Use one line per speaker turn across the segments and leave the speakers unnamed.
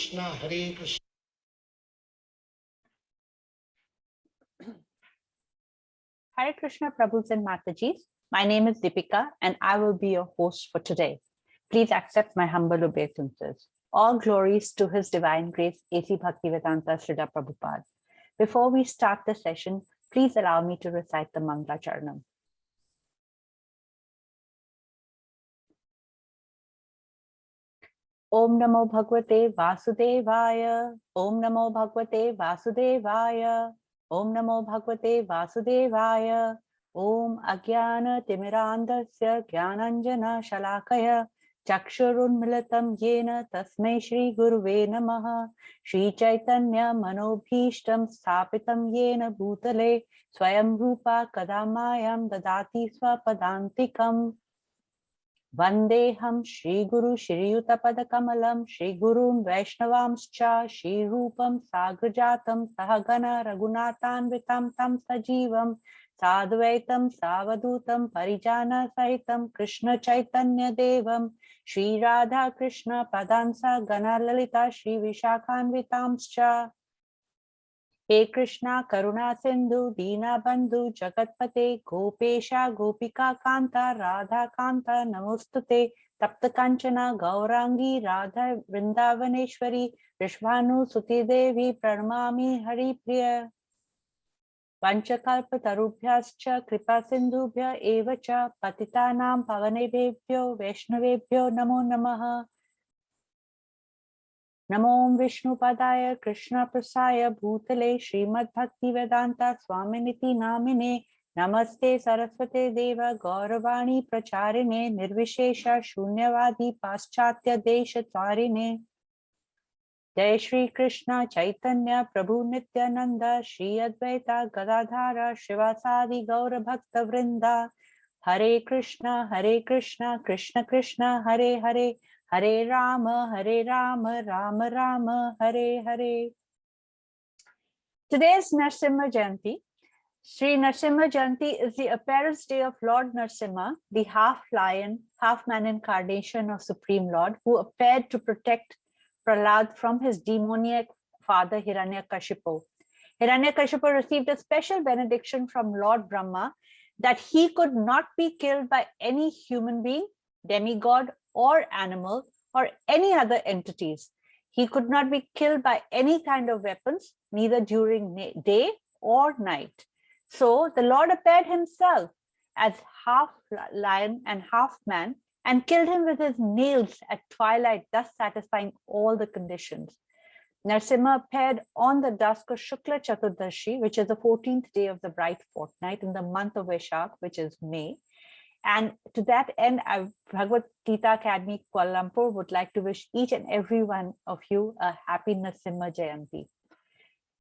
Krishna, Hare Krishna.
Hare Krishna Prabhus and Matajis. My name is Deepika and I will be your host for today. Please accept my humble obeisances. All glories to His Divine Grace, A.C. Bhaktivedanta Srila Prabhupada. Before we start the session, please allow me to recite the Mangla Charanam. Om Namo Bhagavate Vasudevaya. Om Namo Bhagavate Vasudevaya. Om Namo Bhagavate Vasudevaya. Om Agyana Timirandasya Gyananjana Shalakaya Chakshurunmilitam Yena Tasmai Shri Guruve Namaha. Shri Chaitanya Manobhishtam Sthapitam Yena Bhutale Swayam Rupa Kadamayam Dadati Swapadantikam. Vandeham Shri Guru Shri Yuta Kamalam Shri Gurun Vaishnavamscha Shri Rupam Sagrajatam Sahagana Raghunathan Vitam Tam Sajivam Sadvaitam Savadutam Parijana Sahitam Krishna Chaitanya Devam Shri Radha Krishna Padansa Gana Lalita Shri Vishakhan Vitamscha. He Krishna Karuna Sindhu Dina Bandhu Jagatpate Gopesha Gopika Kanta Radha Kanta Namostate Tapta Kanchana Gaurangi Radha Vrindavaneshwari Vishvanu Suti Devi Pranamami Hari Priya Vanchakalpa Tarubhyascha Kripa Sindhubhya Evacha Patitanam Pavanebhyo Vaishnavebhyo Namo Namaha. Namo Vishnu Padaya Krishna Prasaya Bhutale Srimad Bhakti Vedanta Swaminiti Namine Namaste Saraswate Deva Gauravani Pracharine Nirvishesha Shunyavadi Paschatya Desha Tvarine. Jai Shri Krishna Chaitanya Prabhu Nityananda Shri Advaita Gadadhara Shivasadi Gaura Bhakta Vrinda. Hare Krishna Krishna Krishna Hare Hare Hare Rama, Rama Rama, Hare Hare. Today is Narshima Jayanti. Sri Narshima Jayanti is the appearance day of Lord Narshima, the half lion, half man incarnation of Supreme Lord, who appeared to protect Prahlad from his demoniac father Hiranyakashipu. Hiranyakashipu received a special benediction from Lord Brahma that he could not be killed by any human being, demigod, or animal, or any other entities. He could not be killed by any kind of weapons, neither during day or night. So the Lord appeared himself as half lion and half man and killed him with his nails at twilight, thus satisfying all the conditions. Narsimha appeared on the dusk of Shukla Chaturdashi, which is the 14th day of the bright fortnight in the month of Vaishak, which is May. And to that end, Bhagavad Gita Academy, Kuala Lumpur would like to wish each and every one of you a happy Narsimha Jayanti.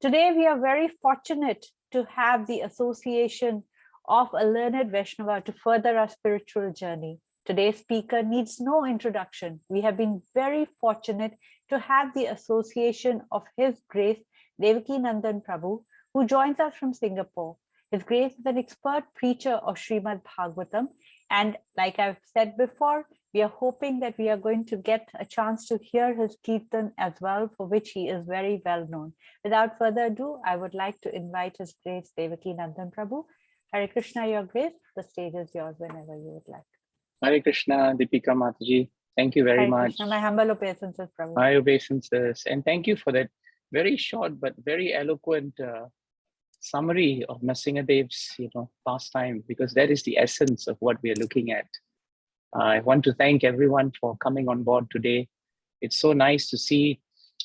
Today, we are very fortunate to have the association of a learned Vaishnava to further our spiritual journey. Today's speaker needs no introduction. We have been very fortunate to have the association of His Grace Devakinandan Prabhu, who joins us from Singapore. His Grace is an expert preacher of Srimad Bhagavatam. And like I've said before, we are hoping that we are going to get a chance to hear his kirtan as well, for which he is very well known. Without further ado, I would like to invite His Grace Devakinandan Prabhu. Hare Krishna, Your Grace. The stage is yours whenever you would like.
Hare Krishna, Deepika Mataji. Thank you very much.
Krishna, my humble obeisances, Prabhu.
My obeisances. And thank you for that very short but very eloquent summary of Nrsimhadev's pastime, because that is the essence of what we are looking at. I want to thank everyone for coming on board today. It's so nice to see.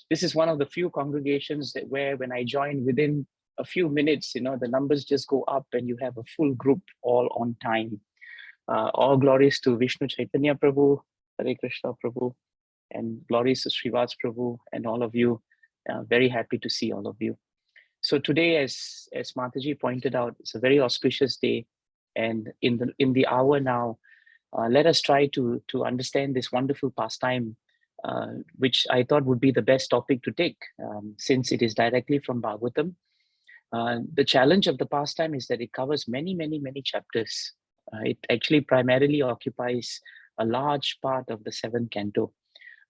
This is one of the few congregations where when I join, within a few minutes, the numbers just go up and you have a full group all on time. All glories to Vishnu Chaitanya Prabhu, Hare Krishna Prabhu, and glories to Srivas Prabhu and all of you. Very happy to see all of you. So today, as Mataji pointed out, it's a very auspicious day, and in the hour now, let us try to understand this wonderful pastime, which I thought would be the best topic to take, since it is directly from Bhagavatam. The challenge of the pastime is that it covers many chapters. It actually primarily occupies a large part of the 7th canto.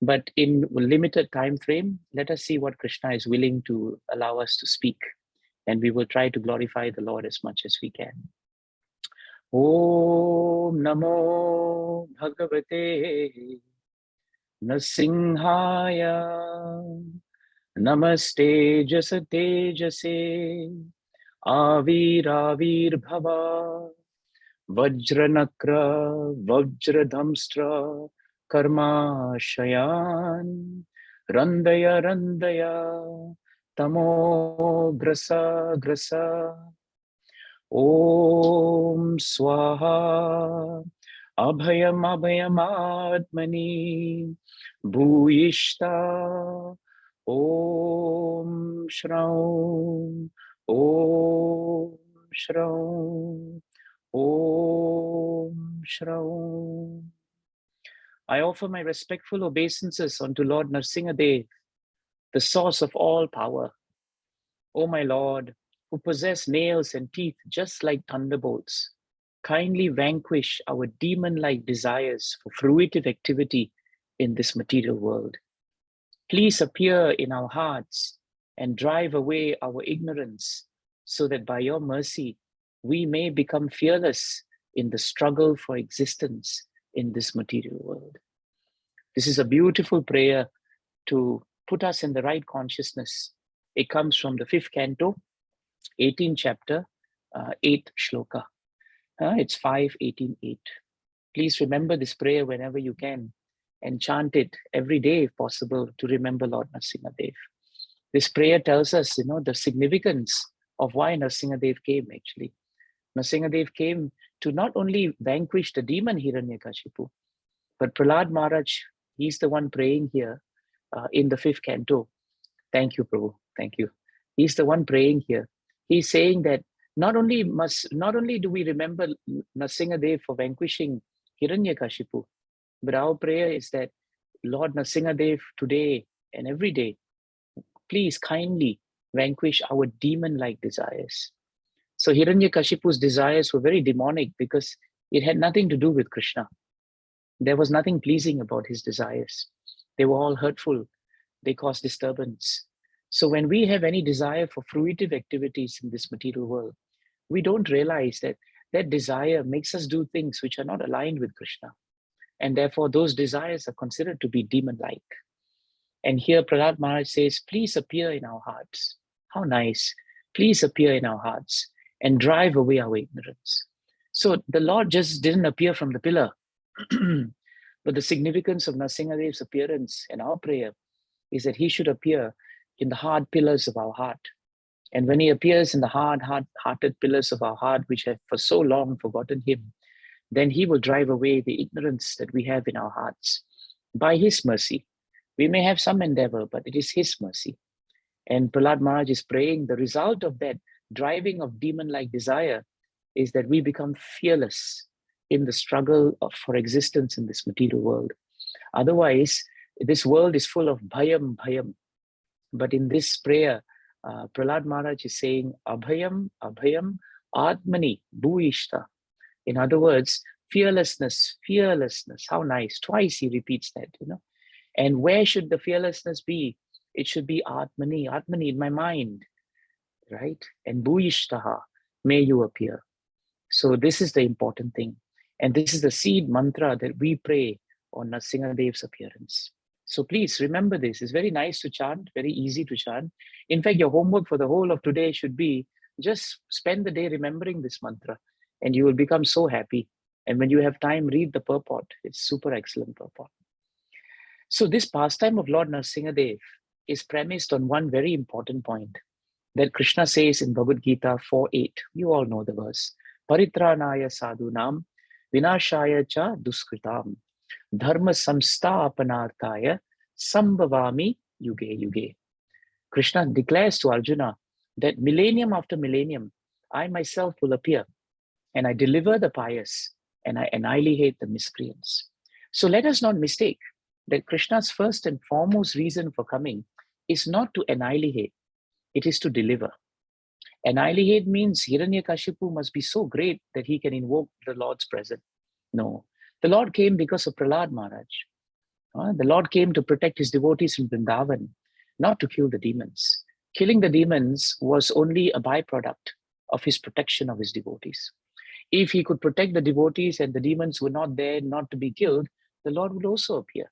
But in limited time frame, let us see what Krishna is willing to allow us to speak. And we will try to glorify the Lord as much as we can. Om Namo Bhagavate Nasinghaya Namaste Jasate Jase Avir Bhava Vajranakra Vajradhamstra Karma Shayan Randaya Randaya Tamo Grasa Grasa Om Swaha Abhayam Abhayam Atmani Bhuyishta Om Shraum Om Shraum Om Shraum. I offer my respectful obeisances unto Lord Narsingadev, the source of all power. O my Lord, who possess nails and teeth just like thunderbolts, kindly vanquish our demon-like desires for fruitive activity in this material world. Please appear in our hearts and drive away our ignorance, so that by your mercy, we may become fearless in the struggle for existence in this material world. This is a beautiful prayer to put us in the right consciousness. It comes from the 5th canto, 18th chapter, 8th shloka. It's 5:18:8. Please remember this prayer whenever you can and chant it every day if possible to remember Lord Narsingadev. This prayer tells us, the significance of why Narsingadev came actually. Narsingadev came to not only vanquish the demon Hiranyakashipu, but Prahlad Maharaj, he's the one praying here in the 5th canto. Thank you, Prabhu. Thank you. He's the one praying here. He's saying that not only do we remember Narsingadev for vanquishing Hiranyakashipu, but our prayer is that Lord Narsingadev today and every day, please kindly vanquish our demon-like desires. So Hiranyakashipu's desires were very demonic because it had nothing to do with Krishna. There was nothing pleasing about his desires. They were all hurtful. They caused disturbance. So when we have any desire for fruitive activities in this material world, we don't realize that that desire makes us do things which are not aligned with Krishna. And therefore, those desires are considered to be demon-like. And here Prahlad Maharaj says, please appear in our hearts. How nice. Please appear in our hearts and drive away our ignorance. So the Lord just didn't appear from the pillar. But the significance of Narsingadev's appearance and our prayer is that he should appear in the hard pillars of our heart. And when he appears in the hard-hearted pillars of our heart, which have for so long forgotten him, then he will drive away the ignorance that we have in our hearts by his mercy. We may have some endeavor, but it is his mercy. And Prahlad Maharaj is praying the result of that driving of demon-like desire is that we become fearless in the struggle for existence in this material world. Otherwise, this world is full of bhayam. But in this prayer, Prahlad Maharaj is saying, abhayam, atmani, bhuishta. In other words, fearlessness. How nice. Twice he repeats that, And where should the fearlessness be? It should be atmani in my mind, right? And bhuishtaha, may you appear. So this is the important thing. And this is the seed mantra that we pray on Narsingadev's appearance. So please remember this. It's very nice to chant, very easy to chant. In fact, your homework for the whole of today should be just spend the day remembering this mantra and you will become so happy. And when you have time, read the purport. It's super excellent purport. So this pastime of Lord Narsingadev is premised on one very important point that Krishna says in Bhagavad Gita 4:8. You all know the verse. Paritranaya sadhunam vinashaya cha duskritam dharma samsthapanarthaya sambhavami yuge yuge. Krishna declares to Arjuna that millennium after millennium, I myself will appear and I deliver the pious and I annihilate the miscreants. So let us not mistake that Krishna's first and foremost reason for coming is not to annihilate, it is to deliver. Annihilate means Hiranyakashipu must be so great that he can invoke the Lord's presence. No, the Lord came because of Prahlad Maharaj. The Lord came to protect his devotees in Vrindavan, not to kill the demons. Killing the demons was only a byproduct of his protection of his devotees. If he could protect the devotees and the demons were not there, not to be killed, the Lord would also appear.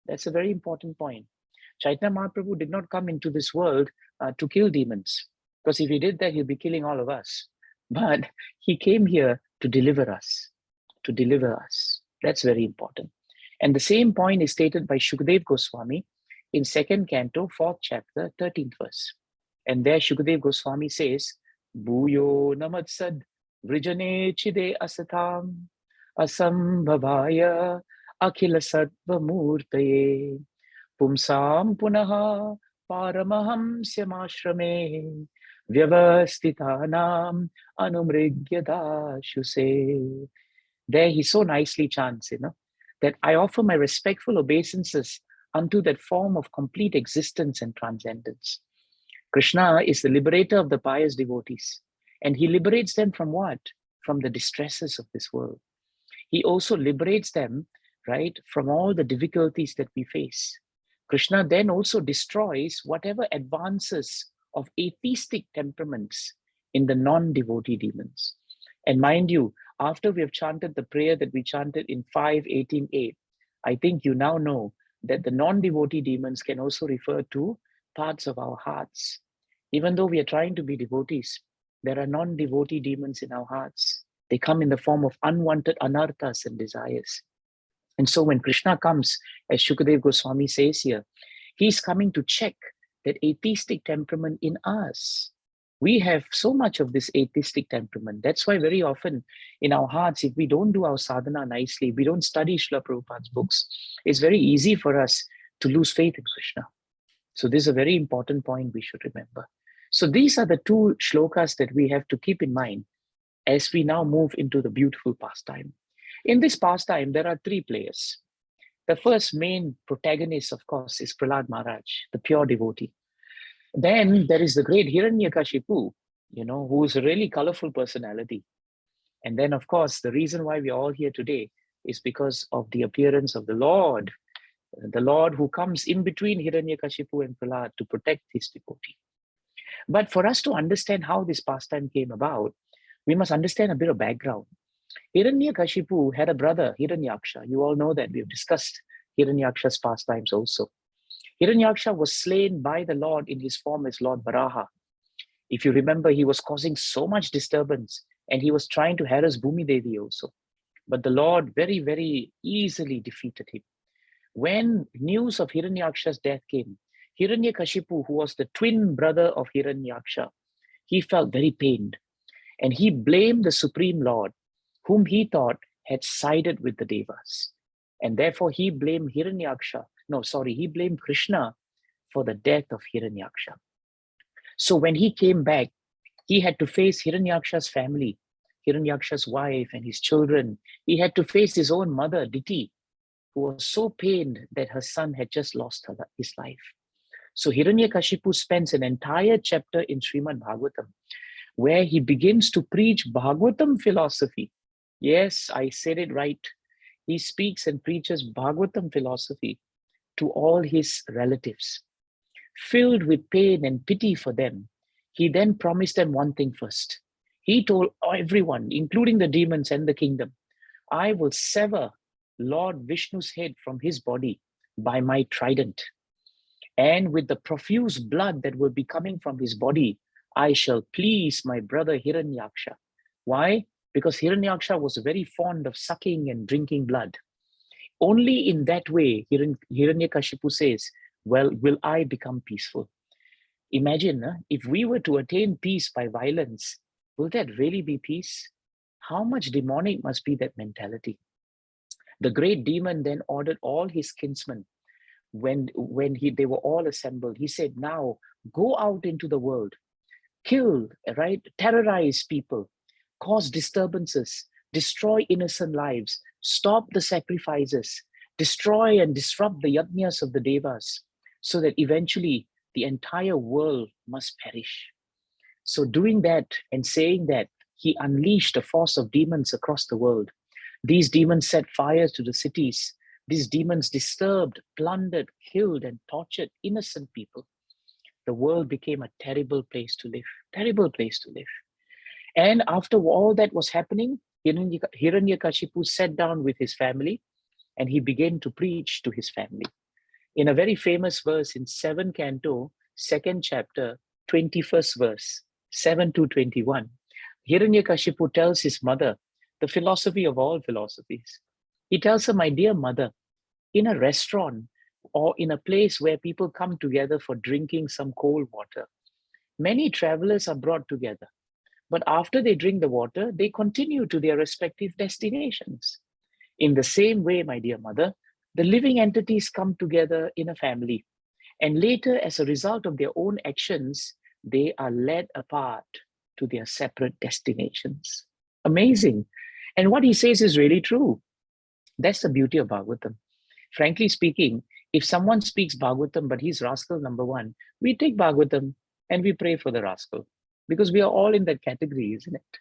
That's a very important point. Chaitanya Mahaprabhu did not come into this world to kill demons, because if he did that, he'd be killing all of us. But he came here to deliver us, to deliver us. That's very important. And the same point is stated by Shukadev Goswami in 2nd canto, 4th chapter, 13th verse. And there Shukadev Goswami says, Bhuyo namatsad vrijane chide asatam asambhavaya akhila sattva murtaye pumsam punaha paramaham syamashrame vyavasthitanam anumrigyadashuse. There he so nicely chants, that I offer my respectful obeisances unto that form of complete existence and transcendence. Krishna is the liberator of the pious devotees, and he liberates them from what? From the distresses of this world. He also liberates them, right, from all the difficulties that we face. Krishna then also destroys whatever advances of atheistic temperaments in the non-devotee demons. And mind you, after we have chanted the prayer that we chanted in 5:18:8, I think you now know that the non-devotee demons can also refer to parts of our hearts. Even though we are trying to be devotees, there are non-devotee demons in our hearts. They come in the form of unwanted anarthas and desires. And so when Krishna comes, as Shukadev Goswami says here, he's coming to check that atheistic temperament in us. We have so much of this atheistic temperament. That's why very often in our hearts, if we don't do our sadhana nicely, we don't study Srila Prabhupada's books, it's very easy for us to lose faith in Krishna. So this is a very important point we should remember. So these are the two shlokas that we have to keep in mind as we now move into the beautiful pastime. In this pastime, there are three players. The first main protagonist, of course, is Prahlad Maharaj, the pure devotee. Then there is the great Hiranyakashipu, who is a really colorful personality. And then, of course, the reason why we are all here today is because of the appearance of the Lord who comes in between Hiranyakashipu and Prahlad to protect his devotee. But for us to understand how this pastime came about, we must understand a bit of background. Hiranyakashipu had a brother, Hiranyaksha. You all know that. We have discussed Hiranyaksha's pastimes also. Hiranyaksha was slain by the Lord in his form as Lord Varaha. If you remember, he was causing so much disturbance and he was trying to harass Bhumi Devi also. But the Lord very, very easily defeated him. When news of Hiranyaksha's death came, Hiranyakashipu, who was the twin brother of Hiranyaksha, he felt very pained. And he blamed the Supreme Lord, whom he thought had sided with the Devas. And therefore he blamed he blamed Krishna for the death of Hiranyaksha. So when he came back, he had to face Hiranyaksha's family, Hiranyaksha's wife and his children. He had to face his own mother, Diti, who was so pained that her son had just lost his life. So Hiranyakashipu spends an entire chapter in Srimad Bhagavatam where he begins to preach Bhagavatam philosophy. Yes, I said it right. He speaks and preaches Bhagavatam philosophy to all his relatives. Filled with pain and pity for them, he then promised them one thing first. He told everyone, including the demons and the kingdom, I will sever Lord Vishnu's head from his body by my trident. And with the profuse blood that will be coming from his body, I shall please my brother Hiranyaksha. Why? Because Hiranyaksha was very fond of sucking and drinking blood. Only in that way, Hiranyakashipu says, well, will I become peaceful? Imagine if we were to attain peace by violence, will that really be peace? How much demonic must be that mentality? The great demon then ordered all his kinsmen, when they were all assembled, he said, now go out into the world, kill, right? Terrorize people, cause disturbances, destroy innocent lives, stop the sacrifices, destroy and disrupt the yajnas of the devas, so that eventually the entire world must perish. So doing that and saying that, he unleashed a force of demons across the world. These demons set fires to the cities. These demons disturbed, plundered, killed, and tortured innocent people. The world became a terrible place to live, terrible place to live. And after all that was happening, Hiranyakashipu sat down with his family and he began to preach to his family. In a very famous verse in 7 Canto, 2nd chapter, 21st verse, 7 to 21, Hiranyakashipu tells his mother the philosophy of all philosophies. He tells her, my dear mother, in a restaurant or in a place where people come together for drinking some cold water, many travelers are brought together. But after they drink the water, they continue to their respective destinations. In the same way, my dear mother, the living entities come together in a family. And later, as a result of their own actions, they are led apart to their separate destinations. Amazing. And what he says is really true. That's the beauty of Bhagavatam. Frankly speaking, if someone speaks Bhagavatam, but he's rascal number one, we take Bhagavatam and we pray for the rascal, because we are all in that category, isn't it?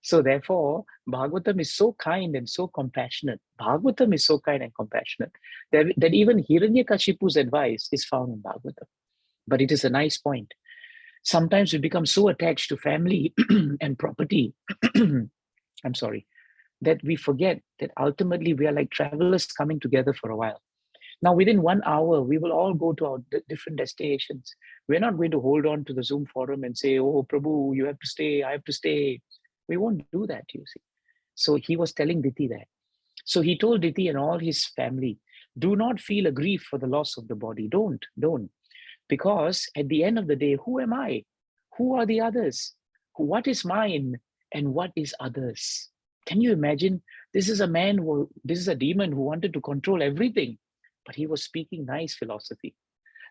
So therefore, Bhagavatam is so kind and so compassionate. Bhagavatam is so kind and compassionate that even Hiranyakashipu's advice is found in Bhagavatam. But it is a nice point. Sometimes we become so attached to family and property, I'm sorry, that we forget that ultimately we are like travelers coming together for a while. Now, within 1 hour, we will all go to our different destinations. We're not going to hold on to the Zoom forum and say, oh, Prabhu, you have to stay, I have to stay. We won't do that, you see. So he was telling Diti that. So he told Diti and all his family, do not feel a grief for the loss of the body. Don't. Because at the end of the day, who am I? Who are the others? What is mine and what is others? Can you imagine? This is a demon who wanted to control everything, but he was speaking nice philosophy.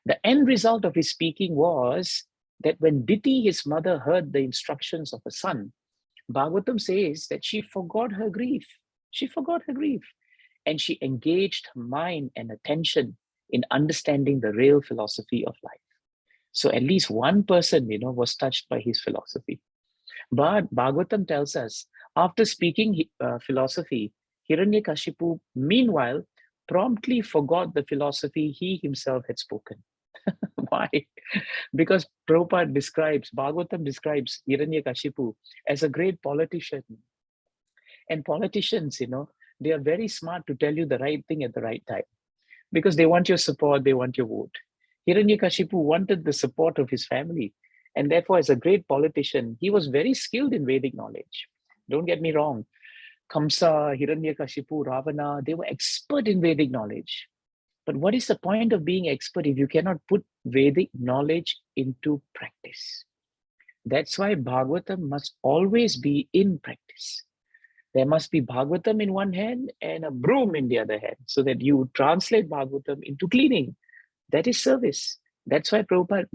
The end result of his speaking was that when Diti, his mother, heard the instructions of her son, Bhagavatam says that she forgot her grief. She forgot her grief. And she engaged her mind and attention in understanding the real philosophy of life. So at least one person, was touched by his philosophy. But Bhagavatam tells us, after speaking philosophy, Hiranyakashipu, meanwhile, promptly forgot the philosophy he himself had spoken. Why? Because Prabhupada Bhagavatam describes Hiranyakashipu as a great politician. And politicians, they are very smart to tell you the right thing at the right time, because they want your support, they want your vote. Hiranyakashipu wanted the support of his family. And therefore, as a great politician, he was very skilled in Vedic knowledge. Don't get me wrong. Kamsa, Hiranyakashipu, Ravana, they were expert in Vedic knowledge. But what is the point of being expert if you cannot put Vedic knowledge into practice? That's why Bhagavatam must always be in practice. There must be Bhagavatam in one hand and a broom in the other hand, so that you translate Bhagavatam into cleaning. That is service. That's why Prabhupada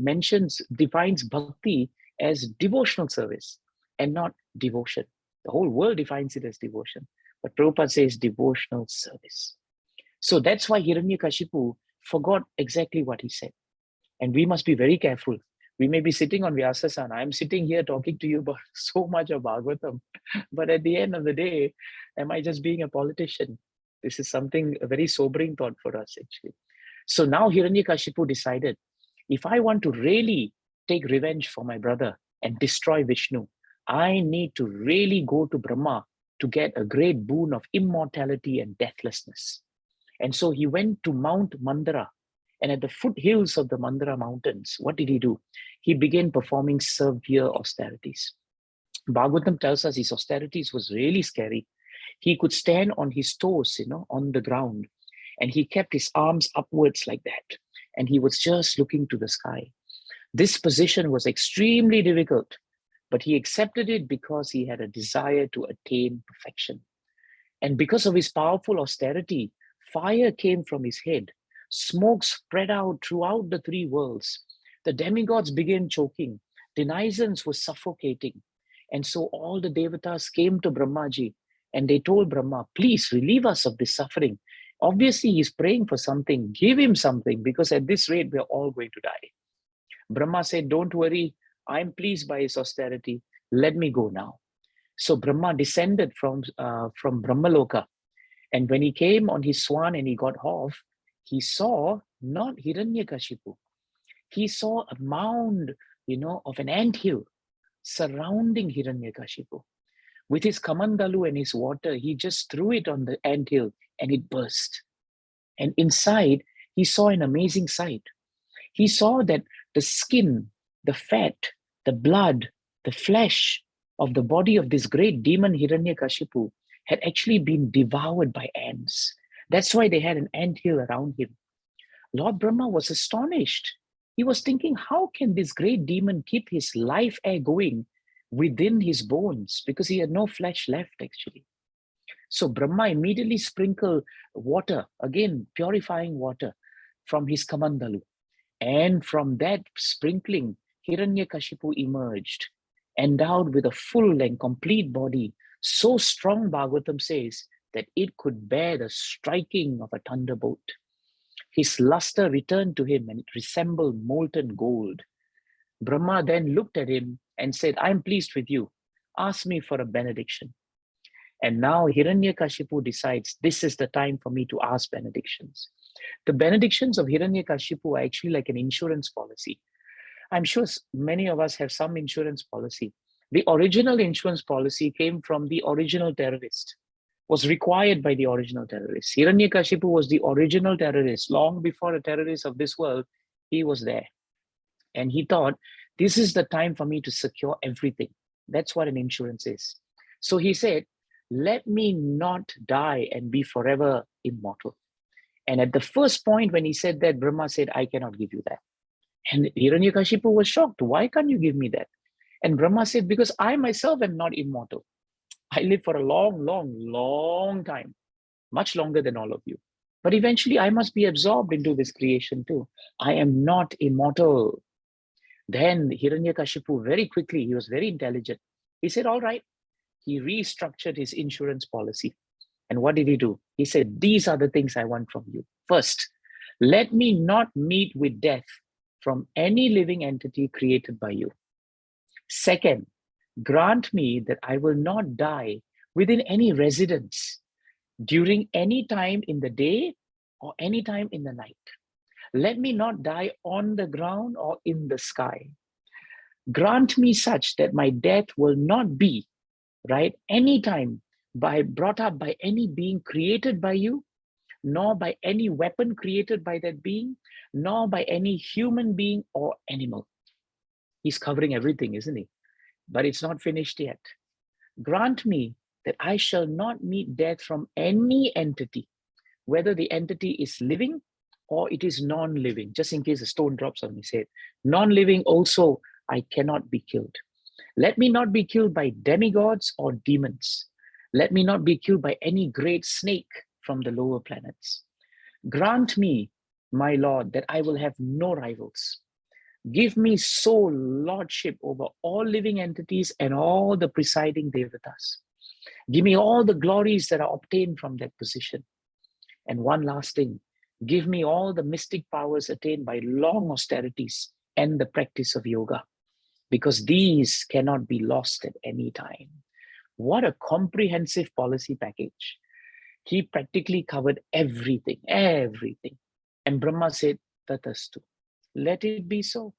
defines bhakti as devotional service and not devotion. The whole world defines it as devotion, but Prabhupada says devotional service. So that's why Hiranyakashipu forgot exactly what he said. And we must be very careful. We may be sitting on Vyasasana. I'm sitting here talking to you about so much of Bhagavatam. But at the end of the day, am I just being a politician? This is a very sobering thought for us, actually. So now Hiranyakashipu decided, if I want to really take revenge for my brother and destroy Vishnu, I need to really go to Brahma to get a great boon of immortality and deathlessness. And so he went to Mount Mandara, and at the foothills of the Mandara mountains, what did he do? He began performing severe austerities. Bhagavatam tells us his austerities was really scary. He could stand on his toes, on the ground, and he kept his arms upwards like that. And he was just looking to the sky. This position was extremely difficult, but he accepted it because he had a desire to attain perfection. And because of his powerful austerity, fire came from his head. Smoke spread out throughout the three worlds. The demigods began choking. Denizens were suffocating. And so all the devatas came to Brahmaji and they told Brahma, please relieve us of this suffering. Obviously, he's praying for something. Give him something, because at this rate, we're all going to die. Brahma said, don't worry. I'm pleased by his austerity. Let me go now. So Brahma descended from Brahmaloka, And when he came on his swan and he got off, he saw not Hiranyakashipu. He saw a mound, of an anthill surrounding Hiranyakashipu. With his kamandalu and his water, he just threw it on the anthill and it burst. And inside, he saw an amazing sight. He saw that the skin, the fat, the blood, the flesh of the body of this great demon Hiranyakashipu had actually been devoured by ants. That's why they had an anthill around him. Lord Brahma was astonished. He was thinking, how can this great demon keep his life air going within his bones? Because he had no flesh left, actually. So Brahma immediately sprinkled water, again, purifying water from his kamandalu. And from that sprinkling, Hiranyakashipu emerged, endowed with a full and complete body, so strong, Bhagavatam says, that it could bear the striking of a thunderbolt. His luster returned to him and it resembled molten gold. Brahma then looked at him and said, I'm pleased with you. Ask me for a benediction. And now Hiranyakashipu decides, this is the time for me to ask benedictions. The benedictions of Hiranyakashipu are actually like an insurance policy. I'm sure many of us have some insurance policy. The original insurance policy came from the original terrorist, was required by the original terrorist. Hiranyakashipu was the original terrorist. Long before a terrorist of this world, he was there. And he thought, this is the time for me to secure everything. That's what an insurance is. So he said, let me not die and be forever immortal. And at the first point when he said that, Brahma said, I cannot give you that. And Hiranyakashipu was shocked. Why can't you give me that? And Brahma said, because I myself am not immortal. I live for a long, long, long time, much longer than all of you. But eventually I must be absorbed into this creation too. I am not immortal. Then Hiranyakashipu, very quickly, he was very intelligent. He said, all right. He restructured his insurance policy. And what did he do? He said, these are the things I want from you. First, let me not meet with death from any living entity created by you. Second, grant me that I will not die within any residence during any time in the day or any time in the night. Let me not die on the ground or in the sky. Grant me such that my death will not be, anytime brought up by any being created by you, nor by any weapon created by that being, nor by any human being or animal. He's covering everything, isn't he? But it's not finished yet. Grant me that I shall not meet death from any entity, whether the entity is living or it is non-living, just in case a stone drops on his head. Non-living also, I cannot be killed. Let me not be killed by demigods or demons. Let me not be killed by any great snake from the lower planets. Grant me, my Lord, that I will have no rivals. Give me sole lordship over all living entities and all the presiding devatas. Give me all the glories that are obtained from that position. And one last thing, give me all the mystic powers attained by long austerities and the practice of yoga, because these cannot be lost at any time. What a comprehensive policy package. He practically covered everything. And Brahma said, Tatastu, let it be so.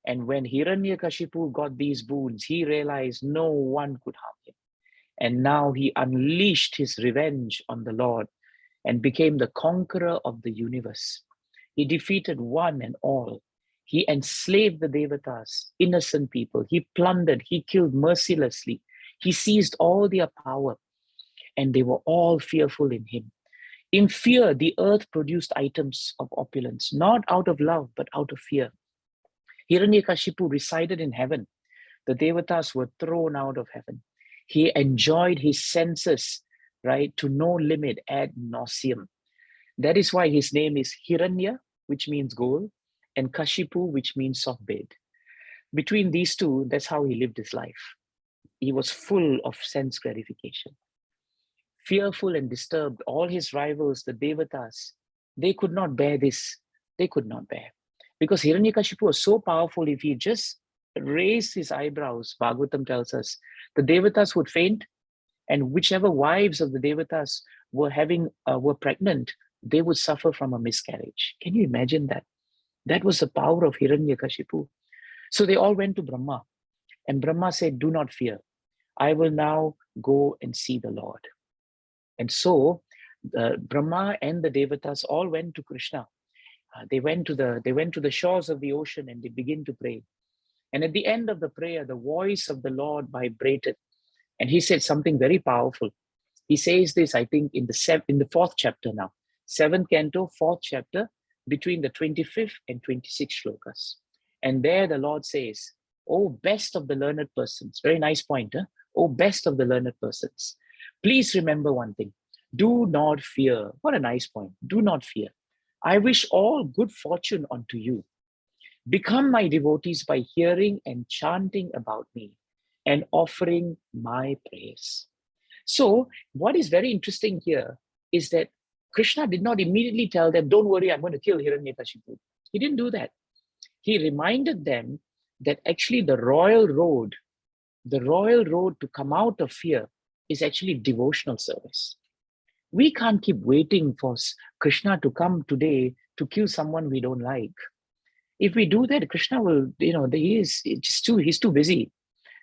And when Hiranyakashipu got these boons, he realized no one could harm him. And now he unleashed his revenge on the Lord and became the conqueror of the universe. He defeated one and all. He enslaved the devatas, innocent people. He plundered, he killed mercilessly. He seized all their power, and they were all fearful in him. In fear, the earth produced items of opulence, not out of love, but out of fear. Hiranyakashipu resided in heaven. The devatas were thrown out of heaven. He enjoyed his senses, to no limit ad nauseam. That is why his name is Hiranya, which means gold, and Kashipu, which means soft bed. Between these two, that's how he lived his life. He was full of sense gratification. Fearful and disturbed, all his rivals, the devatas, they could not bear this. They could not bear. Because Hiranyakashipu was so powerful, if he just raised his eyebrows, Bhagavatam tells us, the devatas would faint, and whichever wives of the devatas were pregnant, they would suffer from a miscarriage. Can you imagine that? That was the power of Hiranyakashipu. So they all went to Brahma, and Brahma said, "Do not fear. I will now go and see the Lord." And so Brahma and the Devatas all went to Krishna. They went to the shores of the ocean, and they began to pray. And at the end of the prayer, the voice of the Lord vibrated, and he said something very powerful. He says this, I think, in the fourth chapter now, 7th canto, 4th chapter, between the 25th and 26th shlokas. And there the Lord says, "Oh, best of the learned persons," very nice point, huh? "Oh, best of the learned persons, please remember one thing. Do not fear." What a nice point. Do not fear. "I wish all good fortune unto you. Become my devotees by hearing and chanting about me and offering my praise." So what is very interesting here is that Krishna did not immediately tell them, "Don't worry, I'm going to kill Hiranyakashipu." He didn't do that. He reminded them that actually the royal road to come out of fear is actually devotional service. We can't keep waiting for Krishna to come today to kill someone we don't like. If we do that, Krishna will, he's too busy.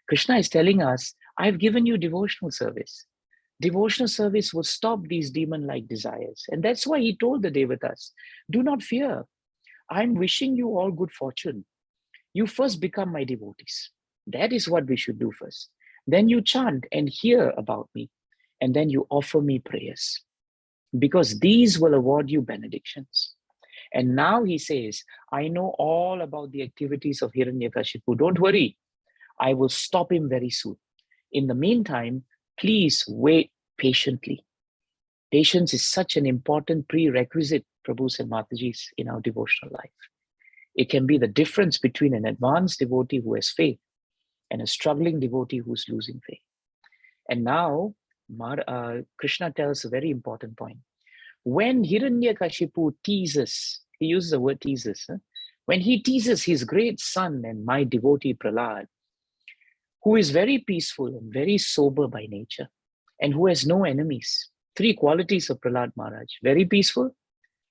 Krishna is telling us, "I've given you devotional service. Devotional service will stop these demon-like desires." And that's why he told the Devatas, "Do not fear. I'm wishing you all good fortune. You first become my devotees." That is what we should do first. Then you chant and hear about me. And then you offer me prayers. Because these will award you benedictions. And now he says, "I know all about the activities of Hiranyakashipu. Don't worry. I will stop him very soon. In the meantime, please wait patiently." Patience is such an important prerequisite, Prabhus and Matajis, in our devotional life. It can be the difference between an advanced devotee who has faith and a struggling devotee who's losing faith. And now, Krishna tells a very important point. When Hiranyakashipu teases, he uses the word teases, when he teases his great son and my devotee Prahlad, who is very peaceful and very sober by nature, and who has no enemies. 3 qualities of Prahlad Maharaj: very peaceful,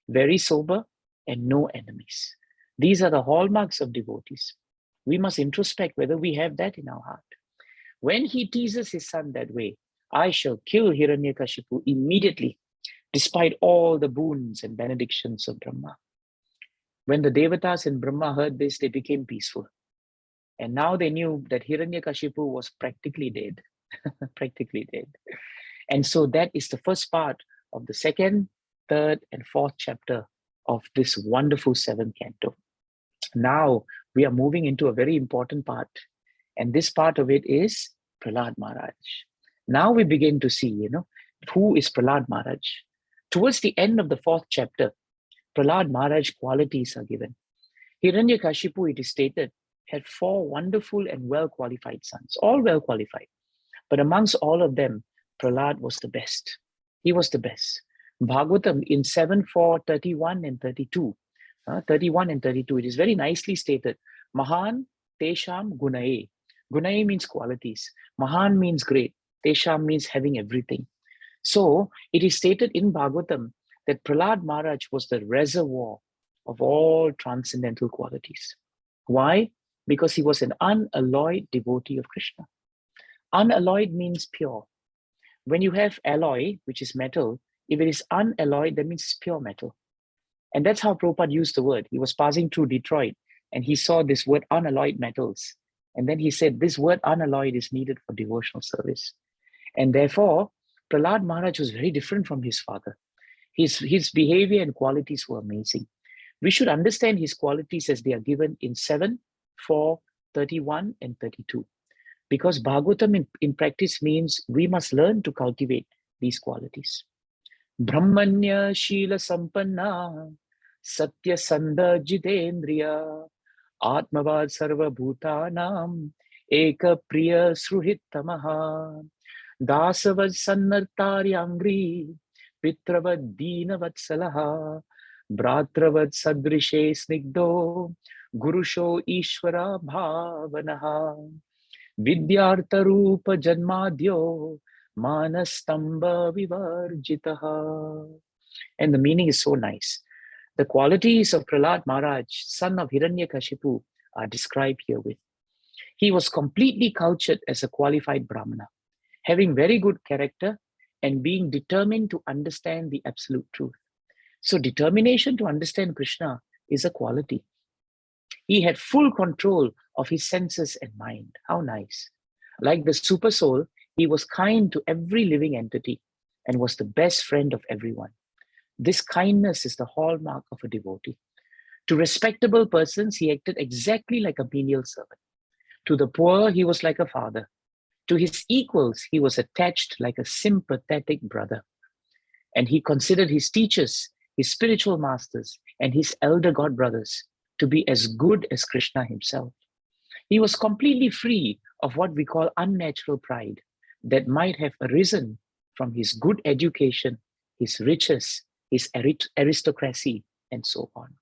very sober, and no enemies. These are the hallmarks of devotees. We must introspect whether we have that in our heart. When he teases his son that way, "I shall kill Hiranyakashipu immediately, despite all the boons and benedictions of Brahma." When the Devatas and Brahma heard this, they became peaceful. And now they knew that Hiranyakashipu was practically dead. Practically dead. And so that is the first part of the 2nd, 3rd, and 4th chapter of this wonderful 7th canto. Now we are moving into a very important part. And this part of it is Prahlad Maharaj. Now we begin to see, who is Prahlad Maharaj. Towards the end of the 4th chapter, Prahlad Maharaj qualities are given. Hiranyakashipu, it is stated, had 4 wonderful and well-qualified sons, all well-qualified. But amongst all of them, Prahlad was the best. He was the best. Bhagavatam in 7.4, 31 and 32, 31 and 32, it is very nicely stated. Mahan Tesham Gunae. Gunae means qualities. Mahan means great. Tesham means having everything. So it is stated in Bhagavatam that Prahlad Maharaj was the reservoir of all transcendental qualities. Why? Because he was an unalloyed devotee of Krishna. Unalloyed means pure. When you have alloy, which is metal, if it is unalloyed, that means it's pure metal. And that's how Prabhupada used the word. He was passing through Detroit and he saw this word unalloyed metals. And then he said, this word unalloyed is needed for devotional service. And therefore, Prahlad Maharaj was very different from his father. His behavior and qualities were amazing. We should understand his qualities as they are given in 7, 4, 31, and 32. Because Bhagavatam in practice means we must learn to cultivate these qualities. Brahmanya Shila Sampanna Satya Sandha Jitendriya Atmavad Sarva Bhutanam Eka Priya Sruhitamaha Dasavad Sannartaryangri Pitravad Dina Vatsalaha Bhratra Sadrishe Snigdo Gurusho Ishvara Bhavanaha Vidyartha Rupa Janmadhyo manastamba vivarjitaha. And the meaning is so nice. The qualities of Prahlad Maharaj, son of Hiranyakashipu, are described herewith. He was completely cultured as a qualified Brahmana, having very good character and being determined to understand the absolute truth. So determination to understand Krishna is a quality. He had full control of his senses and mind. How nice. Like the super soul, he was kind to every living entity and was the best friend of everyone. This kindness is the hallmark of a devotee. To respectable persons, he acted exactly like a menial servant. To the poor, he was like a father. To his equals, he was attached like a sympathetic brother. And he considered his teachers, his spiritual masters, and his elder god brothers to be as good as Krishna himself. He was completely free of what we call unnatural pride that might have arisen from his good education, his riches, his aristocracy, and so on.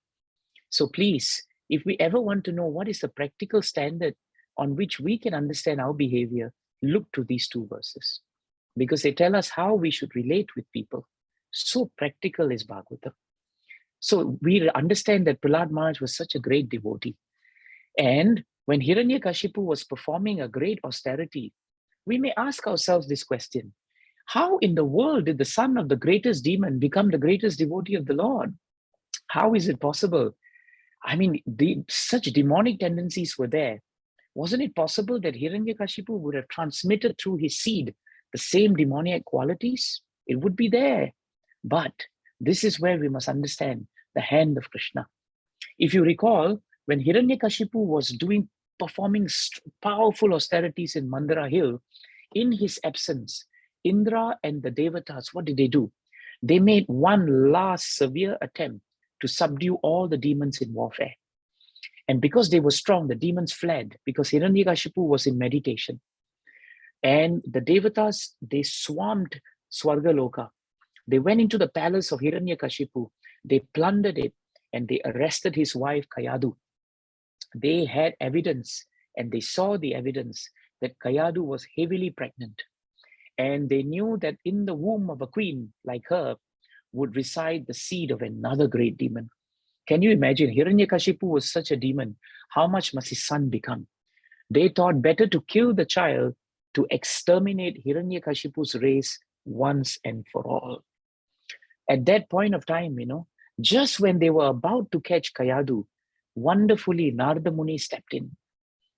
So please, if we ever want to know what is the practical standard on which we can understand our behavior, look to these two verses, because they tell us how we should relate with people. So practical is Bhagavatam. So we understand that Prahlad Maharaj was such a great devotee. And when Hiranyakashipu was performing a great austerity, we may ask ourselves this question: how in the world did the son of the greatest demon become the greatest devotee of the Lord? How is it possible? I mean, such demonic tendencies were there. Wasn't it possible that Hiranyakashipu would have transmitted through his seed the same demoniac qualities? It would be there. But this is where we must understand the hand of Krishna. If you recall, when Hiranyakashipu was performing powerful austerities in Mandara Hill, in his absence, Indra and the Devatas, what did they do? They made one last severe attempt to subdue all the demons in warfare. And because they were strong, the demons fled because Hiranyakashipu was in meditation. And the Devatas, they swarmed Swargaloka. They went into the palace of Hiranyakashipu. They plundered it and they arrested his wife Kayadu. They had evidence and they saw the evidence that Kayadu was heavily pregnant. And they knew that in the womb of a queen like her would reside the seed of another great demon. Can you imagine? Hiranyakashipu was such a demon. How much must his son become? They thought better to kill the child to exterminate Hiranyakashipu's race once and for all. At that point of time, just when they were about to catch Kayadu, wonderfully Narada Muni stepped in.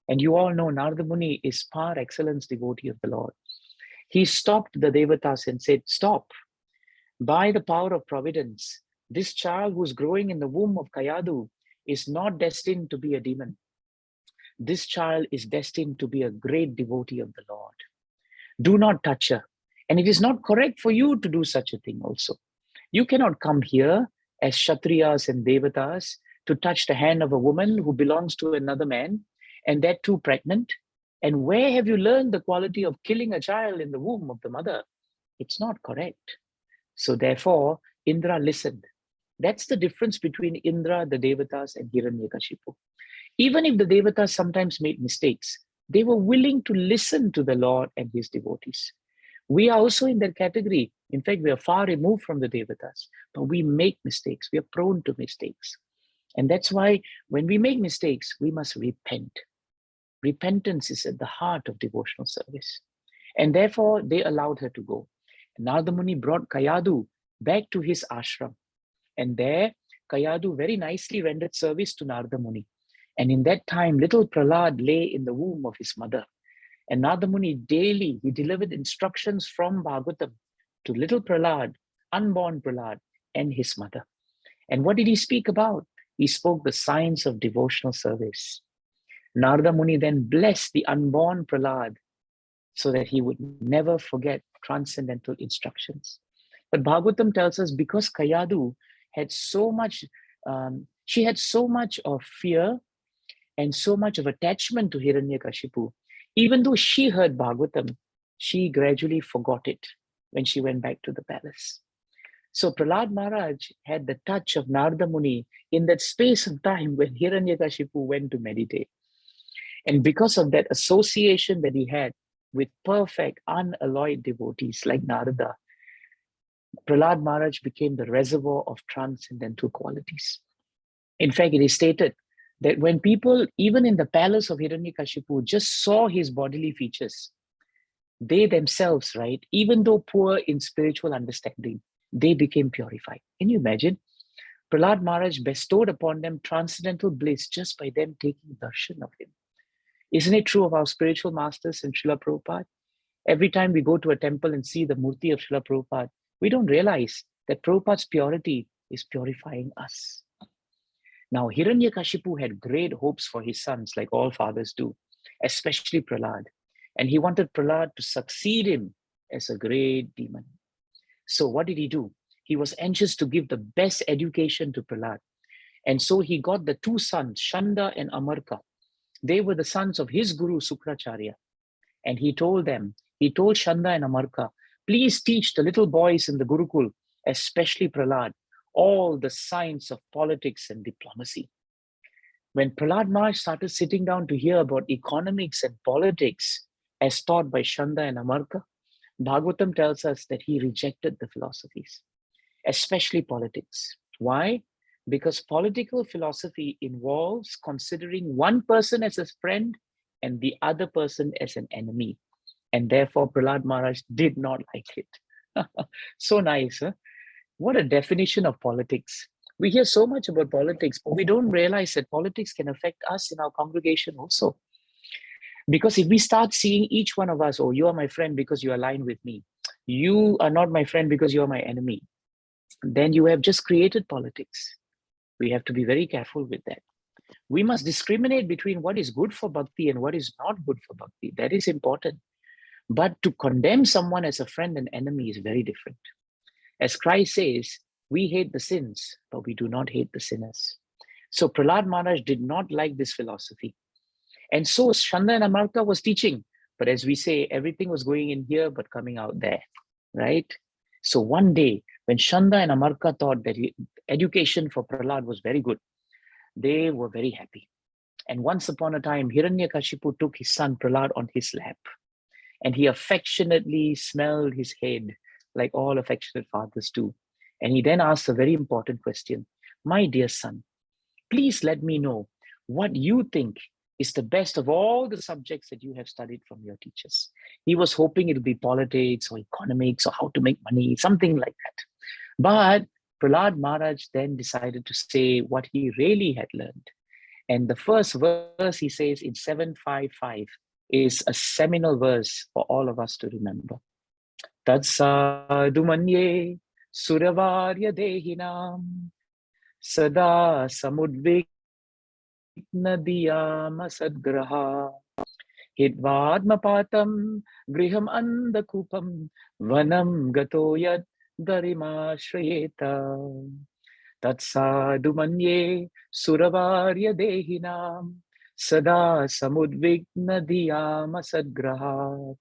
And you all know Narada Muni is par excellence devotee of the Lord. He stopped the Devatas and said, stop. By the power of providence, this child who's growing in the womb of Kayadu is not destined to be a demon. This child is destined to be a great devotee of the Lord. Do not touch her. And it is not correct for you to do such a thing also. You cannot come here as Kshatriyas and Devatas to touch the hand of a woman who belongs to another man, and that too pregnant. And where have you learned the quality of killing a child in the womb of the mother? It's not correct. So therefore, Indra listened. That's the difference between Indra, the Devatas, and Hiranyakashipu. Even if the Devatas sometimes made mistakes, they were willing to listen to the Lord and his devotees. We are also in that category. In fact, we are far removed from the Devatas, but we make mistakes. We are prone to mistakes. And that's why when we make mistakes, we must repent. Repentance is at the heart of devotional service. And therefore, they allowed her to go. Narada Muni brought Kayadu back to his ashram. And there, Kayadu very nicely rendered service to Narada Muni. And in that time, little Prahlad lay in the womb of his mother. And Narada Muni daily, he delivered instructions from Bhagavatam to little Prahlad, unborn Prahlad, and his mother. And what did he speak about? He spoke the science of devotional service. Narada Muni then blessed the unborn Prahlad so that he would never forget transcendental instructions. But Bhagavatam tells us because Kayadu had so much, she had so much of fear and so much of attachment to Hiranyakashipu, even though she heard Bhagavatam, she gradually forgot it when she went back to the palace. So Prahlad Maharaj had the touch of Narada Muni in that space of time when Hiranyakashipu went to meditate. And because of that association that he had, with perfect, unalloyed devotees like Narada, Prahlad Maharaj became the reservoir of transcendental qualities. In fact, it is stated that when people, even in the palace of Hiranyakashipu, just saw his bodily features, they themselves, right, even though poor in spiritual understanding, they became purified. Can you imagine? Prahlad Maharaj bestowed upon them transcendental bliss just by them taking darshan of him. Isn't it true of our spiritual masters and Srila Prabhupada? Every time we go to a temple and see the murti of Srila Prabhupada, we don't realize that Prabhupada's purity is purifying us. Now, Hiranyakashipu had great hopes for his sons, like all fathers do, especially Prahlad. And he wanted Prahlad to succeed him as a great demon. So what did he do? He was anxious to give the best education to Prahlad. And so he got the two sons, Shanda and Amarka. They were the sons of his guru, Sukracharya. And he told Shanda and Amarka, please teach the little boys in the Gurukul, especially Prahlad, all the science of politics and diplomacy. When Prahlad Maharaj started sitting down to hear about economics and politics as taught by Shanda and Amarka, Bhagavatam tells us that he rejected the philosophies, especially politics. Why? Because political philosophy involves considering one person as a friend and the other person as an enemy. And therefore, Prahlad Maharaj did not like it. So nice, huh? What a definition of politics. We hear so much about politics, but we don't realize that politics can affect us in our congregation also. Because if we start seeing each one of us, oh, you are my friend because you align with me, you are not my friend because you are my enemy, then you have just created politics. We have to be very careful with that. We must discriminate between what is good for bhakti and what is not good for bhakti. That is important. But to condemn someone as a friend and enemy is very different. As Christ says, we hate the sins, but we do not hate the sinners. So Prahlad Maharaj did not like this philosophy. And so Shanda and Amarka was teaching. But as we say, everything was going in here, but coming out there, right? So one day, when Shanda and Amarka thought that education for Prahlad was very good, they were very happy. And once upon a time, Hiranyakashipu took his son Prahlad on his lap. And he affectionately smelled his head, like all affectionate fathers do. And he then asked a very important question. My dear son, please let me know what you think is the best of all the subjects that you have studied from your teachers. He was hoping it would be politics or economics or how to make money, something like that. But Prahlad Maharaj then decided to say what he really had learned. And the first verse he says in 755 is a seminal verse for all of us to remember. Tad sadhu manye suravarya dehinam sada samudvikna diyama sadgraha hidvadmapatam griham andakupam vanam gato yad darimashrayeta. Tad sadhu manye suravarya dehinam sada samudvikna diyama sadgraha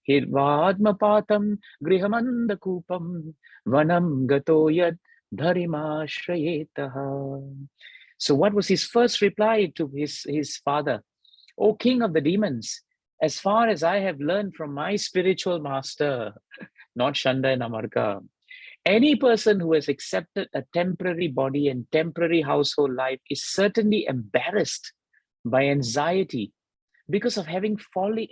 hirvadmapatam grihamandakupam vanam gato yad dharimashrayetaha. So what was his first reply to his father? O king of the demons, as far as I have learned from my spiritual master, not Shanda and Amarka, any person who has accepted a temporary body and temporary household life is certainly embarrassed by anxiety because of having fallen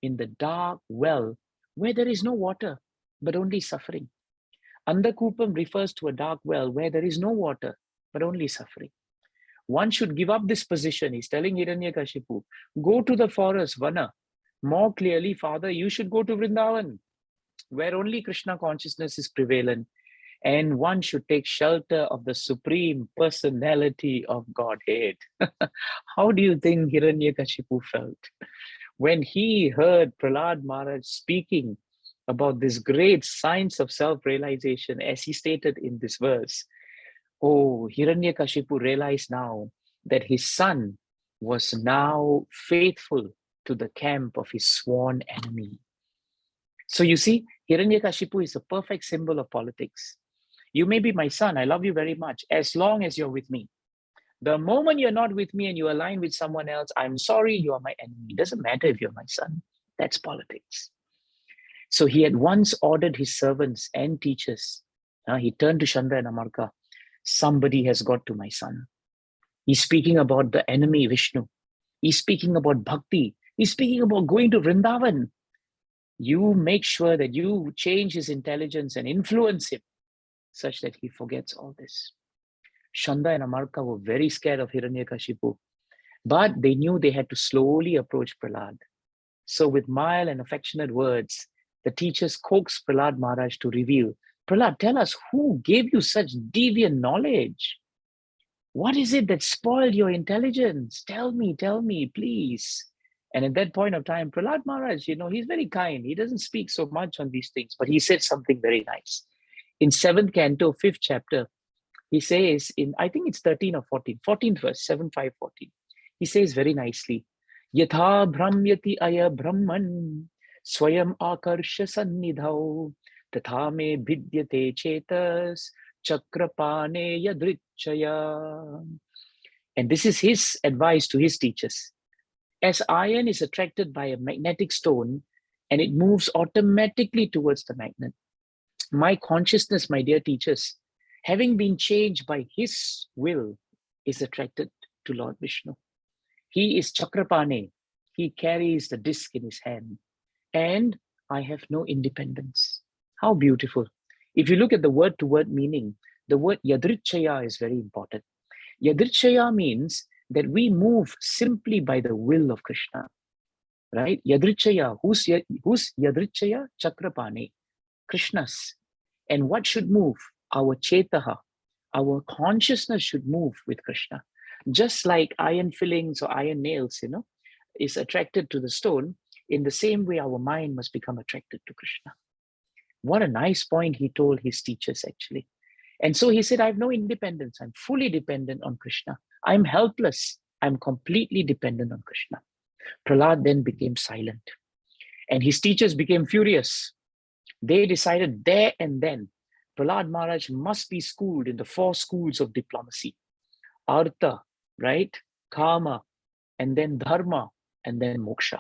in the dark well where there is no water but only suffering. Andakupam refers to a dark well where there is no water but only suffering. One should give up this position. He's telling Hiranyakashipu, go to the forest, Vana. More clearly, Father, you should go to Vrindavan, where only Krishna consciousness is prevalent, and one should take shelter of the Supreme Personality of Godhead. How do you think Hiranyakashipu felt when he heard Prahlad Maharaj speaking about this great science of self-realization, as he stated in this verse? Oh, Hiranyakashipu realized now that his son was now faithful to the camp of his sworn enemy. So you see, Hiranyakashipu is a perfect symbol of politics. You may be my son, I love you very much, as long as you're with me. The moment you're not with me and you align with someone else, I'm sorry, you are my enemy. It doesn't matter if you're my son. That's politics. So he had once ordered his servants and teachers. He turned to Chanda and Amarka. Somebody has got to my son. He's speaking about the enemy Vishnu. He's speaking about bhakti. He's speaking about going to Vrindavan. You make sure that you change his intelligence and influence him such that he forgets all this. Chanda and Amarka were very scared of Hiranyakashipu, but they knew they had to slowly approach Prahlad. So with mild and affectionate words, the teachers coaxed Prahlad Maharaj to reveal, Prahlad, tell us who gave you such deviant knowledge? What is it that spoiled your intelligence? Tell me, please. And at that point of time, Prahlad Maharaj, he's very kind. He doesn't speak so much on these things, but he said something very nice. In 7th canto, 5th chapter, he says I think it's 13 or 14, 14th verse, 7, 5, 14. He says very nicely, Yatha Brahmyati Aya Brahman Swayam Akarsha Sannidhau Tatha me Bhidyate Chetas Chakrapane Yadrichaya. And this is his advice to his teachers. As iron is attracted by a magnetic stone and it moves automatically towards the magnet, my consciousness, my dear teachers, having been changed by his will, is attracted to Lord Vishnu. He is Chakrapane. He carries the disc in his hand. And I have no independence. How beautiful. If you look at the word-to-word meaning, the word Yadrichaya is very important. Yadrichaya means that we move simply by the will of Krishna. Right? Yadrichaya. Who's Yadrichaya? Chakrapane. Krishna's. And what should move? Our chetaha, our consciousness should move with Krishna. Just like iron fillings or iron nails, is attracted to the stone, in the same way our mind must become attracted to Krishna. What a nice point he told his teachers, actually. And so he said, I have no independence. I'm fully dependent on Krishna. I'm helpless. I'm completely dependent on Krishna. Prahlad then became silent. And his teachers became furious. They decided there and then, Prahlad Maharaj must be schooled in the 4 schools of diplomacy. Artha, right? Kama, and then Dharma, and then Moksha.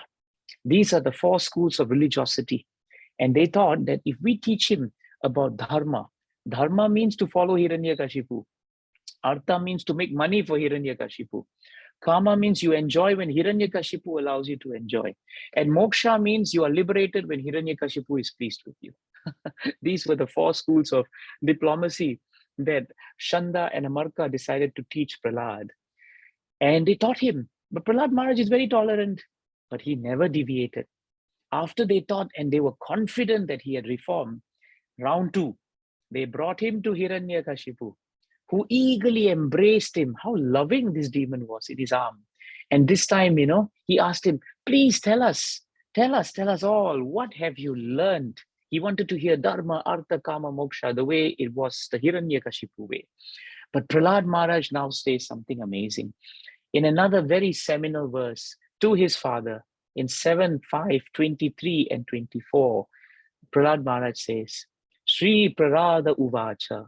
These are the 4 schools of religiosity. And they thought that if we teach him about Dharma, Dharma means to follow Hiranyakashipu. Artha means to make money for Hiranyakashipu. Kama means you enjoy when Hiranyakashipu allows you to enjoy. And Moksha means you are liberated when Hiranyakashipu is pleased with you. These were the 4 schools of diplomacy that Chanda and Amarka decided to teach Prahlad. And they taught him. But Prahlad Maharaj is very tolerant, but he never deviated. After they taught and they were confident that he had reformed, round 2, they brought him to Hiranyakashipu, who eagerly embraced him. How loving this demon was in his arm. And this time, he asked him, please tell us all, what have you learned? He wanted to hear Dharma, Artha, Kama, Moksha, the way it was the Hiranyakashipu way. But Prahlad Maharaj now says something amazing. In another very seminal verse to his father, in 7, 5, 23 and 24, Prahlad Maharaj says, Sri Prarada Uvacha,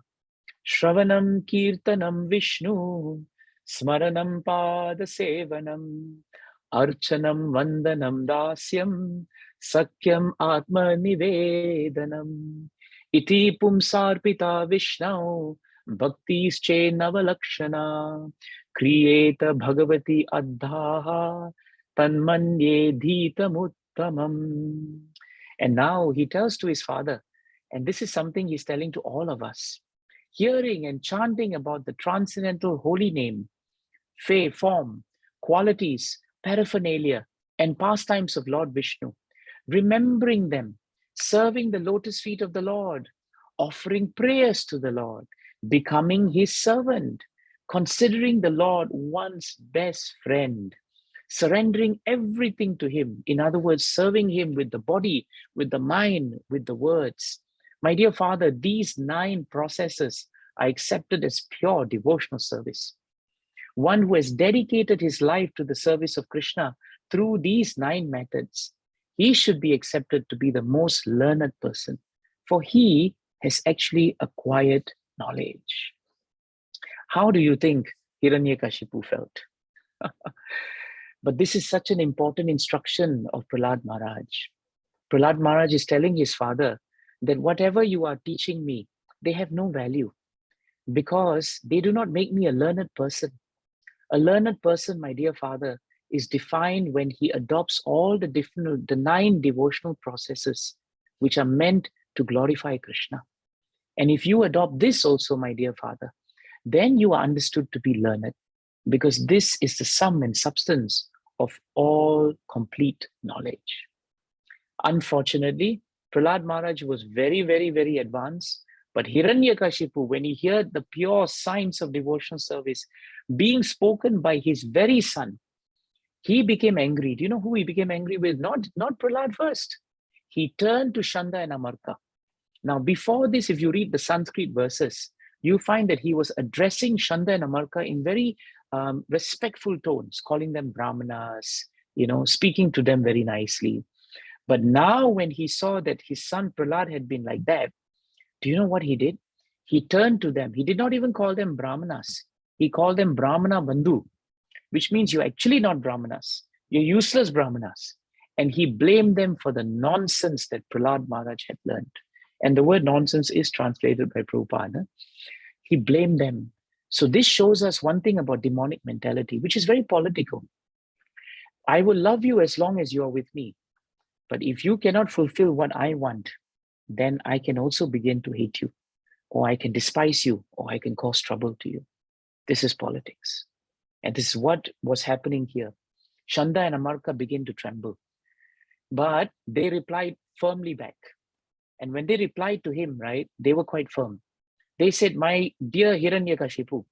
Shravanam Kirtanam Vishnu, Smaranam Pada Sevanam, Archanam Vandanam Dasyam, Sakyam Atma Nivedanam, Iti Pumsarpita Vishnu, Bhaktische Navalakshana, Kriyeta Bhagavati Adhaha, Tanmanye Dhitamuttamam. And now he tells to his father, and this is something he's telling to all of us, hearing and chanting about the transcendental holy name, form, qualities, paraphernalia, and pastimes of Lord Vishnu, remembering them, serving the lotus feet of the Lord, offering prayers to the Lord, becoming his servant, considering the Lord one's best friend, surrendering everything to him. In other words, serving him with the body, with the mind, with the words. My dear Father, these 9 processes are accepted as pure devotional service. One who has dedicated his life to the service of Krishna through these 9 methods, he should be accepted to be the most learned person, for he has actually acquired knowledge. How do you think Hiranyakashipu felt. But this is such an important instruction of Prahlad Maharaj. Prahlad Maharaj is telling his father that whatever you are teaching me, they have no value because they do not make me a learned person. A learned person, my dear father, is defined when he adopts all the 9 devotional processes which are meant to glorify Krishna. And if you adopt this also, my dear father, then you are understood to be learned, because this is the sum and substance of all complete knowledge. Unfortunately, Prahlad Maharaj was very, very, very advanced. But Hiranyakashipu, when he heard the pure science of devotional service being spoken by his very son, he became angry. Do you know who he became angry with? Not Prahlad first. He turned to Shanda and Amarka. Now, before this, if you read the Sanskrit verses, you find that he was addressing Shanda and Amarka in very respectful tones, calling them brahmanas, speaking to them very nicely. But now when he saw that his son Prahlad had been like that, do you know what he did? He turned to them. He did not even call them brahmanas. He called them brahmana bandhu, which means you're actually not brahmanas. You're useless brahmanas. And he blamed them for the nonsense that Prahlad Maharaj had learned. And the word nonsense is translated by Prabhupada. He blamed them. So this shows us one thing about demonic mentality, which is very political. I will love you as long as you are with me. But if you cannot fulfill what I want, then I can also begin to hate you, or I can despise you, or I can cause trouble to you. This is politics. And this is what was happening here. Shanda and Amarka began to tremble. But they replied firmly back. And when they replied to him, right, they were quite firm. They said, my dear Hiranyakashipu,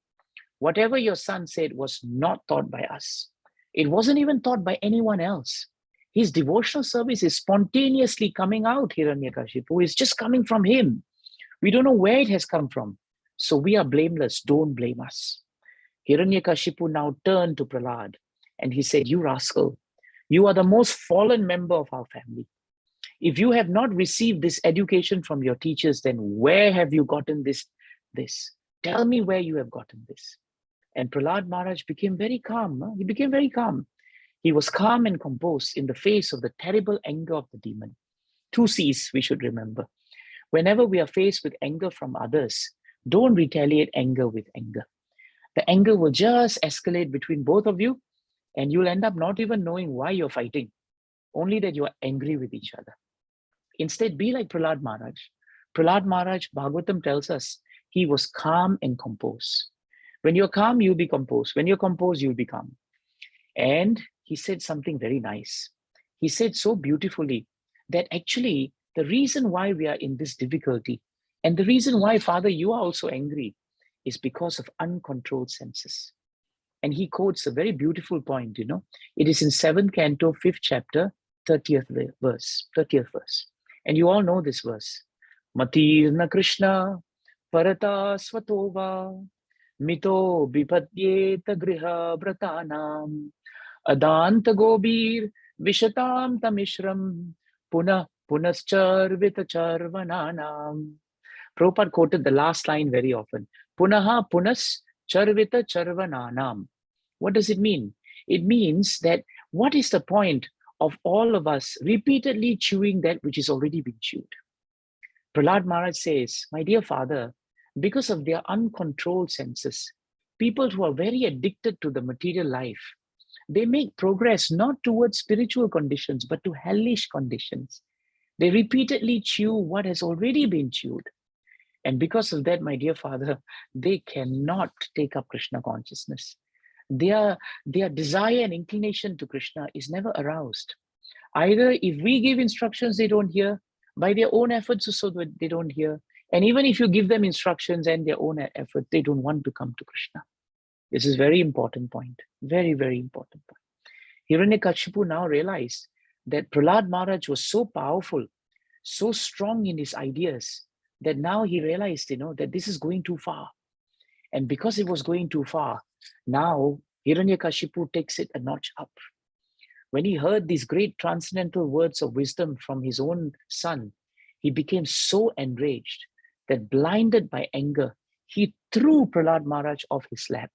whatever your son said was not taught by us. It wasn't even taught by anyone else. His devotional service is spontaneously coming out, Hiranyakashipu. It's just coming from him. We don't know where it has come from. So we are blameless. Don't blame us. Hiranyakashipu now turned to Prahlad and he said, you rascal, you are the most fallen member of our family. If you have not received this education from your teachers, then where have you gotten this? Tell me where you have gotten this. And Prahlad Maharaj became very calm. He became very calm. He was calm and composed in the face of the terrible anger of the demon. 2 C's we should remember. Whenever we are faced with anger from others, don't retaliate anger with anger. The anger will just escalate between both of you, and you'll end up not even knowing why you're fighting, only that you are angry with each other. Instead, be like Prahlad Maharaj. Prahlad Maharaj, Bhagavatam tells us, he was calm and composed. When you're calm, you'll be composed. When you're composed, you'll be calm. And he said something very nice. He said so beautifully that actually the reason why we are in this difficulty and the reason why, Father, you are also angry is because of uncontrolled senses. And he quotes a very beautiful point, It is in 7th canto, 5th chapter, 30th verse. And you all know this verse. Matirna Krishna parata svatova mito bipadyeta griha bratanam adanta gobir vishatam tamishram punah punascharvita charvananam. Prabhupada quoted the last line very often. Punaha punas charvita charvananam. What does it mean? It means that what is the point of all of us repeatedly chewing that which is already been chewed? Prahlad Maharaj says, my dear father, because of their uncontrolled senses, people who are very addicted to the material life, they make progress not towards spiritual conditions, but to hellish conditions. They repeatedly chew what has already been chewed. And because of that, my dear father, they cannot take up Krishna consciousness. Their desire and inclination to Krishna is never aroused. Either if we give instructions, they don't hear. By their own efforts also, they don't hear. And even if you give them instructions and their own effort, they don't want to come to Krishna. This is a very important point. Very, very important point. Hiranyakashipu now realized that Prahlad Maharaj was so powerful, so strong in his ideas, that now he realized, that this is going too far. And because it was going too far, now Hiranyakashipu takes it a notch up. When he heard these great transcendental words of wisdom from his own son, he became so enraged that, blinded by anger, he threw Prahlad Maharaj off his lap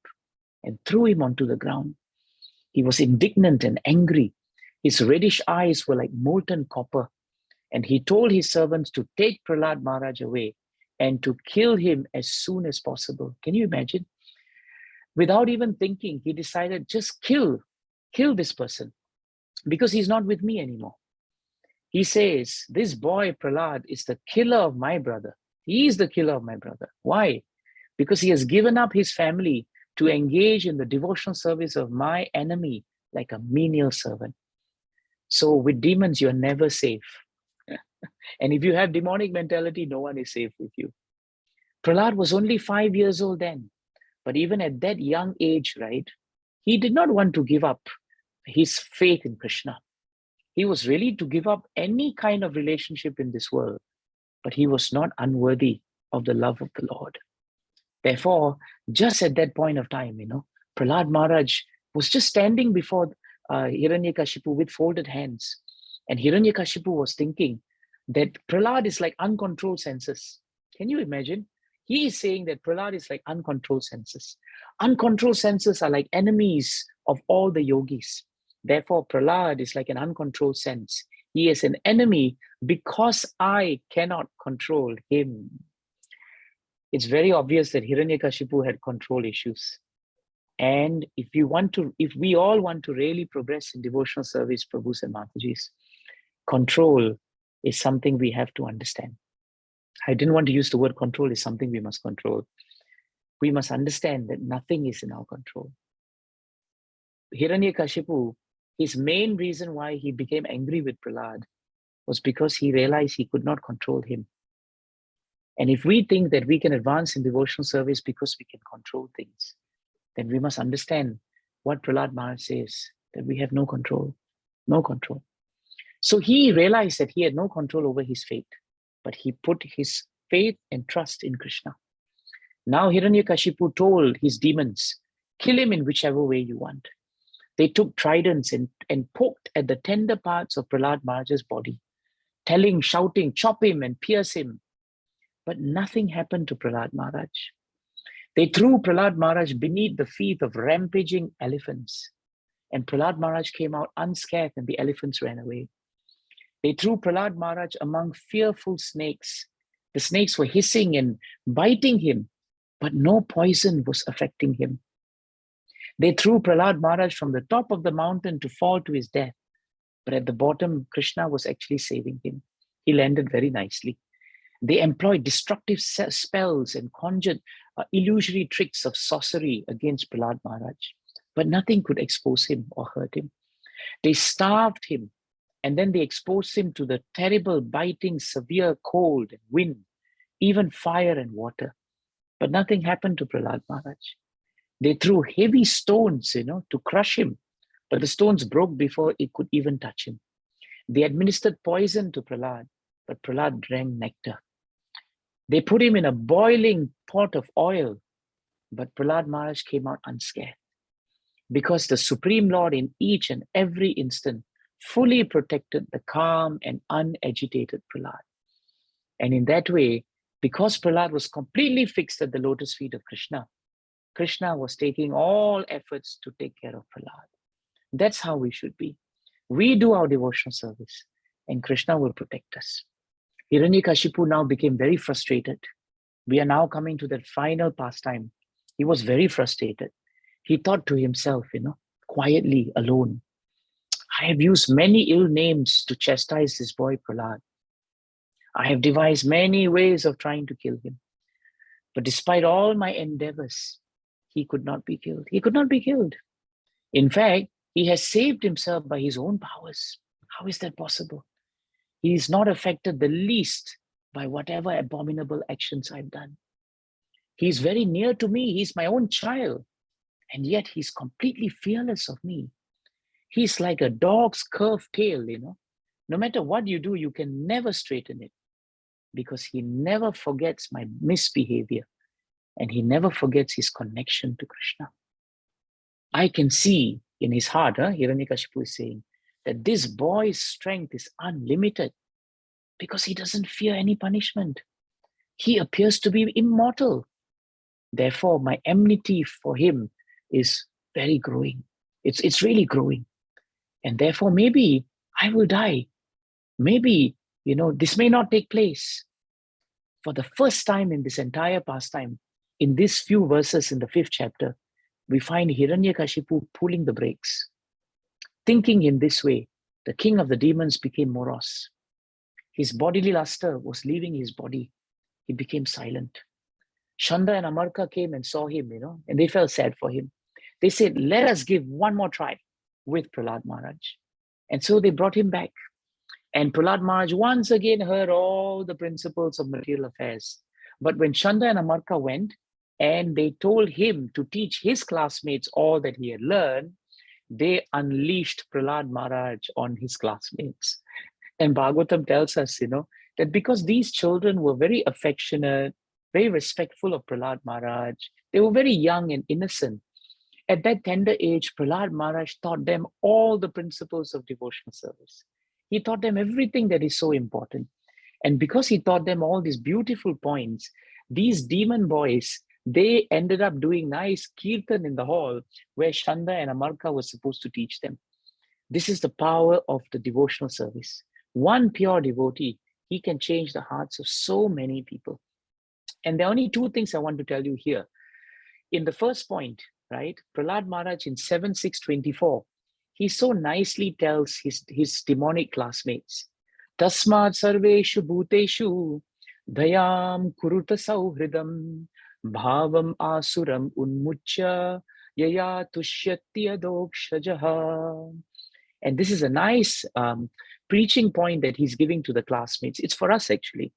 and threw him onto the ground. He was indignant and angry. His reddish eyes were like molten copper. And he told his servants to take Prahlad Maharaj away and to kill him as soon as possible. Can you imagine? Without even thinking, he decided, just kill this person because he's not with me anymore. He says, this boy Prahlad is the killer of my brother. He is the killer of my brother. Why? Because he has given up his family to engage in the devotional service of my enemy like a menial servant. So with demons, you're never safe. And if you have demonic mentality, no one is safe with you. Prahlad was only 5 years old then. But even at that young age, right, he did not want to give up his faith in Krishna. He was ready to give up any kind of relationship in this world, but he was not unworthy of the love of the Lord. Therefore, just at that point of time, Prahlad Maharaj was just standing before Hiranyakashipu with folded hands. And Hiranyakashipu was thinking that Prahlad is like uncontrolled senses. Can you imagine? He is saying that Prahlad is like uncontrolled senses. Uncontrolled senses are like enemies of all the yogis. Therefore, Prahlad is like an uncontrolled sense. He is an enemy because I cannot control him. It's very obvious that Hiranyakashipu had control issues. And if we all want to really progress in devotional service, Prabhus and Matajis, control is something we have to understand. I didn't want to use the word control is something we must control. We must understand that nothing is in our control. Hiranyakashipu, his main reason why he became angry with Prahlad was because he realized he could not control him. And if we think that we can advance in devotional service because we can control things, then we must understand what Prahlad Maharaj says, that we have no control. So he realized that he had no control over his fate, but he put his faith and trust in Krishna. Now Hiranyakashipu told his demons, kill him in whichever way you want. They took tridents and poked at the tender parts of Prahlad Maharaj's body, shouting, chop him and pierce him. But nothing happened to Prahlad Maharaj. They threw Prahlad Maharaj beneath the feet of rampaging elephants. And Prahlad Maharaj came out unscathed and the elephants ran away. They threw Prahlad Maharaj among fearful snakes. The snakes were hissing and biting him, but no poison was affecting him. They threw Prahlad Maharaj from the top of the mountain to fall to his death. But at the bottom, Krishna was actually saving him. He landed very nicely. They employed destructive spells and conjured illusory tricks of sorcery against Prahlad Maharaj. But nothing could expose him or hurt him. They starved him, and then they exposed him to the terrible, biting, severe cold and wind, even fire and water. But nothing happened to Prahlad Maharaj. They threw heavy stones, to crush him, but the stones broke before it could even touch him. They administered poison to Prahlad, but Prahlad drank nectar. They put him in a boiling pot of oil, but Prahlad Maharaj came out unscathed, because the Supreme Lord in each and every instant fully protected the calm and unagitated Prahlad. And in that way, because Prahlad was completely fixed at the lotus feet of Krishna, Krishna was taking all efforts to take care of Prahlad. That's how we should be. We do our devotional service, and Krishna will protect us. Hiranyakashipu now became very frustrated. We are now coming to that final pastime. He was very frustrated. He thought to himself, quietly, alone, I have used many ill names to chastise this boy Prahlad. I have devised many ways of trying to kill him. But despite all my endeavors, he could not be killed. He could not be killed. In fact, he has saved himself by his own powers. How is that possible? He is not affected the least by whatever abominable actions I've done. He is very near to me. He's my own child. And yet he's completely fearless of me. He's like a dog's curved tail, No matter what you do, you can never straighten it, because he never forgets my misbehavior, and he never forgets his connection to Krishna. I can see in his heart, Hiranyakashipu is saying, that this boy's strength is unlimited because he doesn't fear any punishment. He appears to be immortal. Therefore, my enmity for him is very growing. It's really growing. And therefore, maybe I will die. Maybe, this may not take place. For the first time in this entire pastime, in these few verses in the 5th chapter, we find Hiranyakashipu pulling the brakes. Thinking in this way, the king of the demons became morose. His bodily luster was leaving his body. He became silent. Shanda and Amarka came and saw him, and they felt sad for him. They said, let us give one more try with Prahlad Maharaj. And so they brought him back. And Prahlad Maharaj once again heard all the principles of material affairs. But when Shanda and Amarka went and they told him to teach his classmates all that he had learned, they unleashed Prahlad Maharaj on his classmates. And Bhagavatam tells us, that because these children were very affectionate, very respectful of Prahlad Maharaj, they were very young and innocent. At that tender age, Prahlad Maharaj taught them all the principles of devotional service. He taught them everything that is so important. And because he taught them all these beautiful points, these demon boys, they ended up doing nice kirtan in the hall where Shanda and Amarka were supposed to teach them. This is the power of the devotional service. One pure devotee, he can change the hearts of so many people. And there are only two things I want to tell you here. In the first point, right, Prahlad Maharaj in 7.6.24, he so nicely tells his demonic classmates, Tasmat sarveshu bhuteshu dayam kuruta sauhridam bhavam asuram unmuchya yaya tushyati adokshajaha. And this is a nice preaching point that he's giving to the classmates. It's for us actually.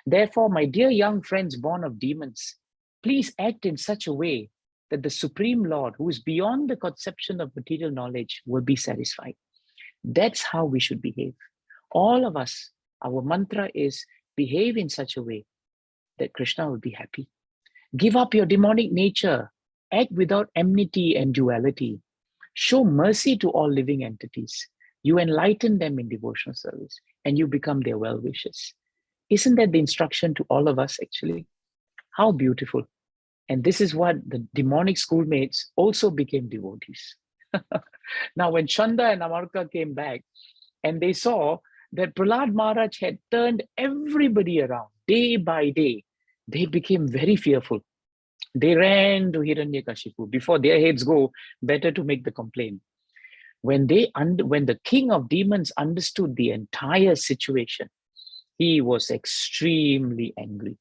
Therefore, my dear young friends born of demons, please act in such a way that the Supreme Lord, who is beyond the conception of material knowledge, will be satisfied. That's how we should behave. All of us, our mantra is behave in such a way that Krishna will be happy. Give up your demonic nature. Act without enmity and duality. Show mercy to all living entities. You enlighten them in devotional service and you become their well-wishers. Isn't that the instruction to all of us actually? How beautiful. And this is what the demonic schoolmates also became devotees. Now, when Shanda and Amarka came back and they saw that Prahlad Maharaj had turned everybody around day by day, they became very fearful. They ran to Hiranyakashipu. Before their heads go, better to make the complaint. When the king of demons understood the entire situation, he was extremely angry.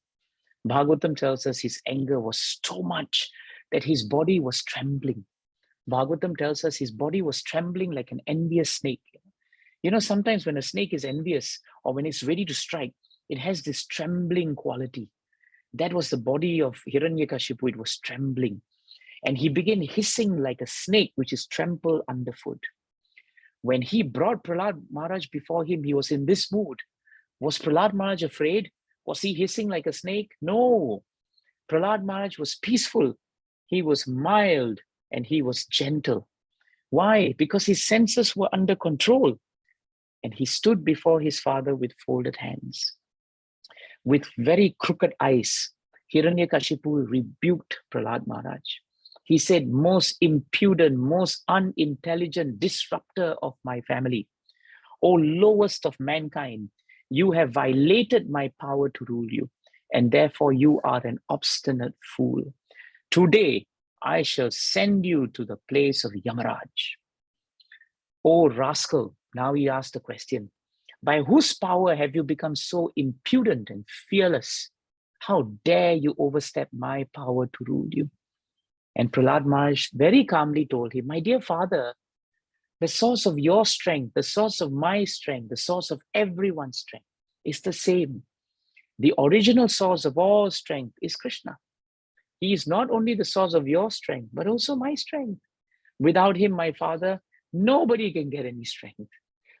Bhagavatam tells us his anger was so much that his body was trembling. Bhagavatam tells us his body was trembling like an envious snake. Sometimes when a snake is envious or when it's ready to strike, it has this trembling quality. That was the body of Hiranyakashipu. It was trembling. And he began hissing like a snake which is trampled underfoot. When he brought Prahlad Maharaj before him, he was in this mood. Was Prahlad Maharaj afraid? Was he hissing like a snake? No. Prahlad Maharaj was peaceful. He was mild and he was gentle. Why? Because his senses were under control. And he stood before his father with folded hands. With very crooked eyes, Hiranyakashipu rebuked Prahlad Maharaj. He said, most impudent, most unintelligent disruptor of my family, O lowest of mankind, you have violated my power to rule you, and therefore you are an obstinate fool. Today, I shall send you to the place of Yamaraj. O rascal, now he asked the question, by whose power have you become so impudent and fearless? How dare you overstep my power to rule you? And Prahlad Maharaj very calmly told him, my dear father, the source of your strength, the source of my strength, the source of everyone's strength is the same. The original source of all strength is Krishna. He is not only the source of your strength, but also my strength. Without him, my father, nobody can get any strength.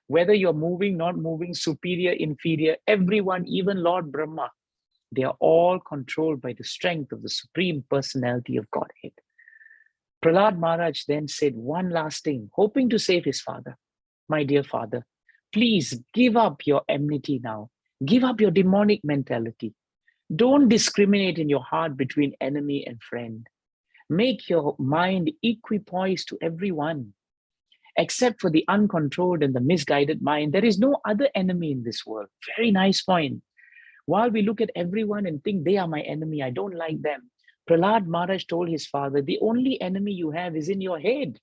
Whether you're moving, not moving, superior, inferior, everyone, even Lord Brahma, they are all controlled by the strength of the Supreme Personality of Godhead. Prahlad Maharaj then said one last thing, hoping to save his father. My dear father, please give up your enmity now. Give up your demonic mentality. Don't discriminate in your heart between enemy and friend. Make your mind equipoised to everyone. Except for the uncontrolled and the misguided mind, there is no other enemy in this world. Very nice point. While we look at everyone and think they are my enemy, I don't like them, Prahlad Maharaj told his father, the only enemy you have is in your head.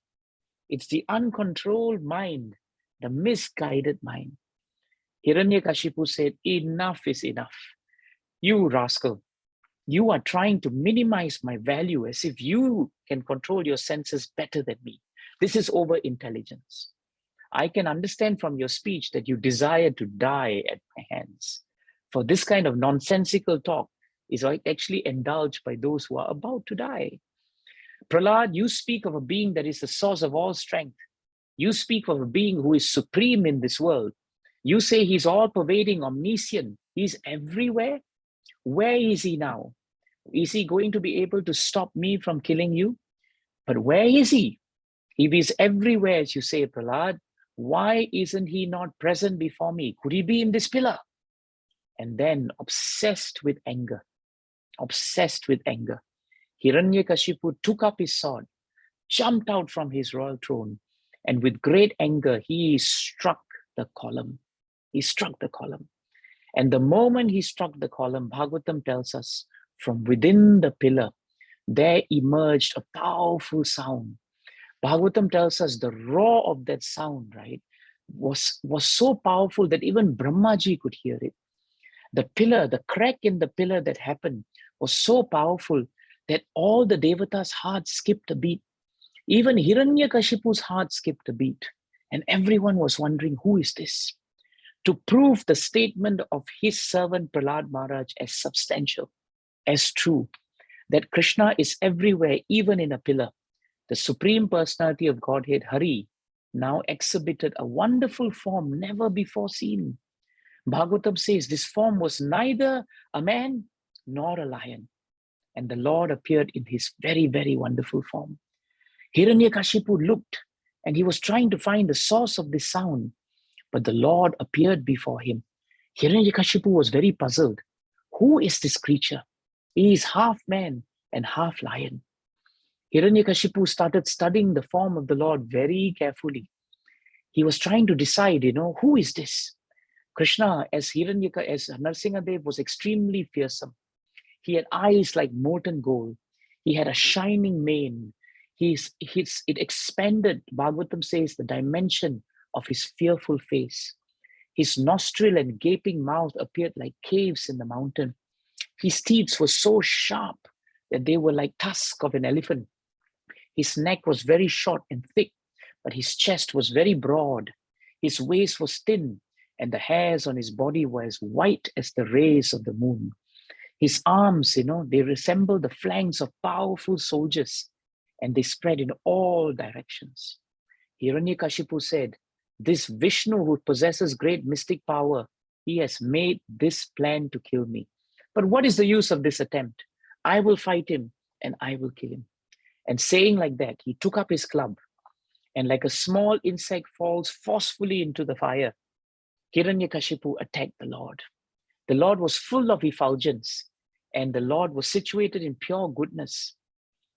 It's the uncontrolled mind, the misguided mind. Hiranyakashipu said, enough is enough. You rascal, you are trying to minimize my value as if you can control your senses better than me. This is over intelligence. I can understand from your speech that you desire to die at my hands. For this kind of nonsensical talk is actually indulged by those who are about to die. Prahlad, you speak of a being that is the source of all strength. You speak of a being who is supreme in this world. You say he's all-pervading, omniscient. He's everywhere. Where is he now? Is he going to be able to stop me from killing you? But where is he? If he's everywhere, as you say, Prahlad, why isn't he not present before me? Could he be in this pillar? And then, obsessed with anger, Hiranyakashipu took up his sword, jumped out from his royal throne, and with great anger, he struck the column. And the moment he struck the column, Bhagavatam tells us, from within the pillar, there emerged a powerful sound. Bhagavatam tells us the roar of that sound, right, was so powerful that even Brahmaji could hear it. The pillar, the crack in the pillar that happened was so powerful that all the Devatas' hearts skipped a beat. Even Hiranyakashipu's heart skipped a beat. And everyone was wondering, who is this? To prove the statement of his servant Prahlad Maharaj as substantial, as true, that Krishna is everywhere, even in a pillar, the Supreme Personality of Godhead, Hari, now exhibited a wonderful form never before seen. Bhagavatam says this form was neither a man nor a lion. And the Lord appeared in his very, very wonderful form. Hiranyakashipu looked and he was trying to find the source of this sound. But the Lord appeared before him. Hiranyakashipu was very puzzled. Who is this creature? He is half man and half lion. Hiranyakashipu started studying the form of the Lord very carefully. He was trying to decide, who is this? Krishna, as Narsingadev, was extremely fearsome. He had eyes like molten gold. He had a shining mane. It expanded, Bhagavatam says, the dimension of his fearful face. His nostril and gaping mouth appeared like caves in the mountain. His teeth were so sharp that they were like tusks of an elephant. His neck was very short and thick, but his chest was very broad. His waist was thin, and the hairs on his body were as white as the rays of the moon. His arms, they resemble the flanks of powerful soldiers, and they spread in all directions. Hiranyakashipu said, this Vishnu who possesses great mystic power, he has made this plan to kill me. But what is the use of this attempt? I will fight him and I will kill him. And saying like that, he took up his club, and like a small insect falls forcefully into the fire, Hiranyakashipu attacked the Lord. The Lord was full of effulgence, and the Lord was situated in pure goodness.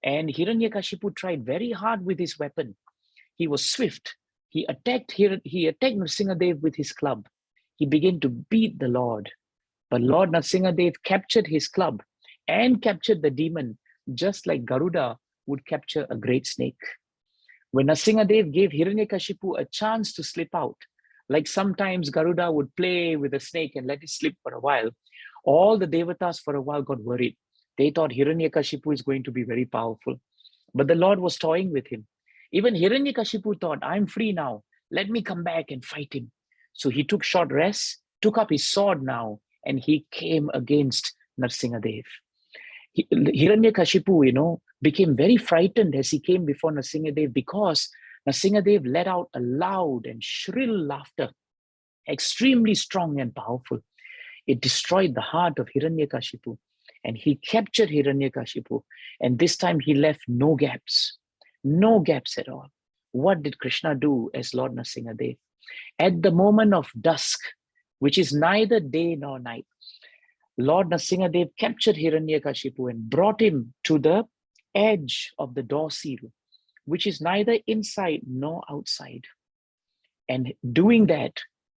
And Hiranyakashipu tried very hard with his weapon. He was swift. He attacked Narsingadev with his club. He began to beat the Lord. But Lord Narsingadev captured his club and captured the demon, just like Garuda would capture a great snake. When Narsingadev gave Hiranyakashipu a chance to slip out, like sometimes Garuda would play with a snake and let it slip for a while, all the Devatas for a while got worried. They thought Hiranyakashipu is going to be very powerful. But the Lord was toying with him. Even Hiranyakashipu thought, I'm free now. Let me come back and fight him. So he took short rest, took up his sword now, and he came against Narsingadev. Hiranyakashipu, became very frightened as he came before Narsingadev because Narsingadev let out a loud and shrill laughter, extremely strong and powerful. It destroyed the heart of Hiranyakashipu, and he captured Hiranyakashipu, and this time he left no gaps at all. What did Krishna do as Lord Narsingadev? At the moment of dusk, which is neither day nor night, Lord Narsingadev captured Hiranyakashipu and brought him to the edge of the door seal, which is neither inside nor outside. And doing that,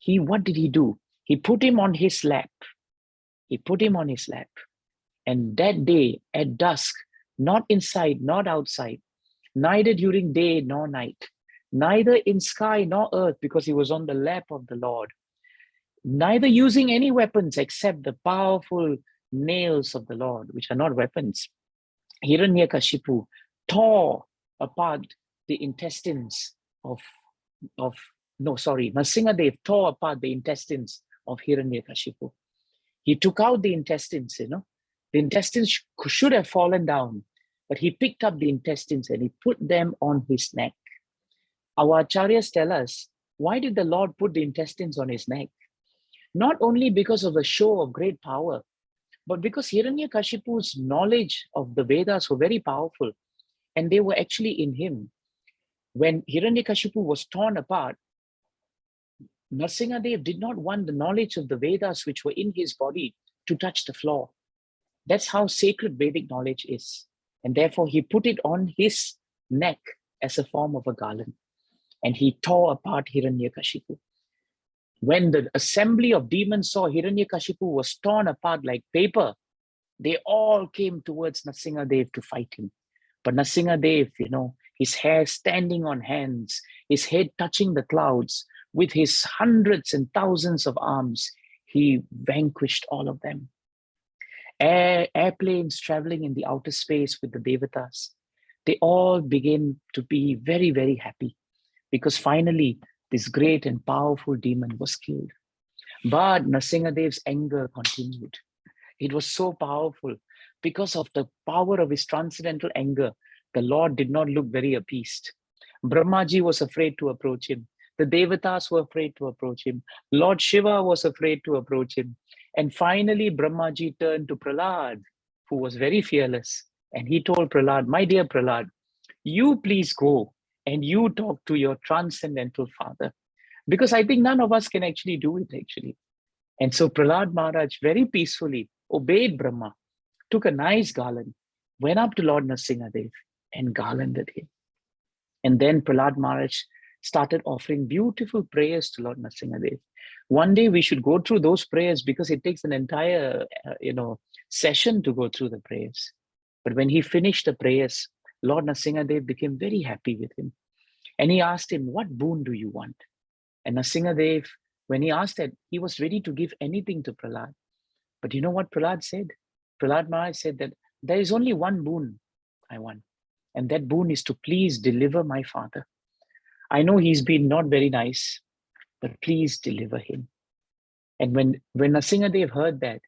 what did he do? He put him on his lap. He put him on his lap. And that day at dusk, not inside, not outside, neither during day nor night, neither in sky nor earth, because he was on the lap of the Lord, neither using any weapons except the powerful nails of the Lord, which are not weapons. Hiranyakashipu tore apart the intestines Nrsingadev tore apart the intestines of Hiranyakashipu. He took out the intestines, The intestines should have fallen down, but he picked up the intestines and he put them on his neck. Our acharyas tell us, why did the Lord put the intestines on his neck? Not only because of a show of great power, but because Hiranyakashipu's knowledge of the Vedas were very powerful, and they were actually in him. When Hiranyakashipu was torn apart, Nrsingadev did not want the knowledge of the Vedas which were in his body to touch the floor. That's how sacred Vedic knowledge is. And therefore, he put it on his neck as a form of a garland. And he tore apart Hiranyakashipu. When the assembly of demons saw Hiranyakashipu was torn apart like paper, they all came towards Nrsingadev to fight him. But Nrsingadev, his hair standing on hands, his head touching the clouds, with his hundreds and thousands of arms, he vanquished all of them. Airplanes traveling in the outer space with the Devatas, they all begin to be very, very happy, because finally this great and powerful demon was killed. But Nrsingadev's anger continued. It was so powerful. Because of the power of his transcendental anger, the Lord did not look very appeased. Brahmaji was afraid to approach him. The Devatas were afraid to approach him. Lord Shiva was afraid to approach him. And finally, Brahmaji turned to Prahlad, who was very fearless. And he told Prahlad, my dear Prahlad, you please go and you talk to your transcendental father. Because I think none of us can actually do it, actually. And so Prahlad Maharaj very peacefully obeyed Brahma, took a nice garland, went up to Lord Nrsingadev and garlanded him. And then Prahlad Maharaj started offering beautiful prayers to Lord Nrsingadev. One day we should go through those prayers, because it takes an entire, session to go through the prayers. But when he finished the prayers, Lord Nrsingadev became very happy with him. And he asked him, what boon do you want? And Nrsingadev, when he asked that, he was ready to give anything to Prahlad. But you know what Prahlad said? Prahlad Maharaj said that there is only one boon I want. And that boon is to please deliver my father. I know he's been not very nice, but please deliver him. And when Nrsingadev heard that,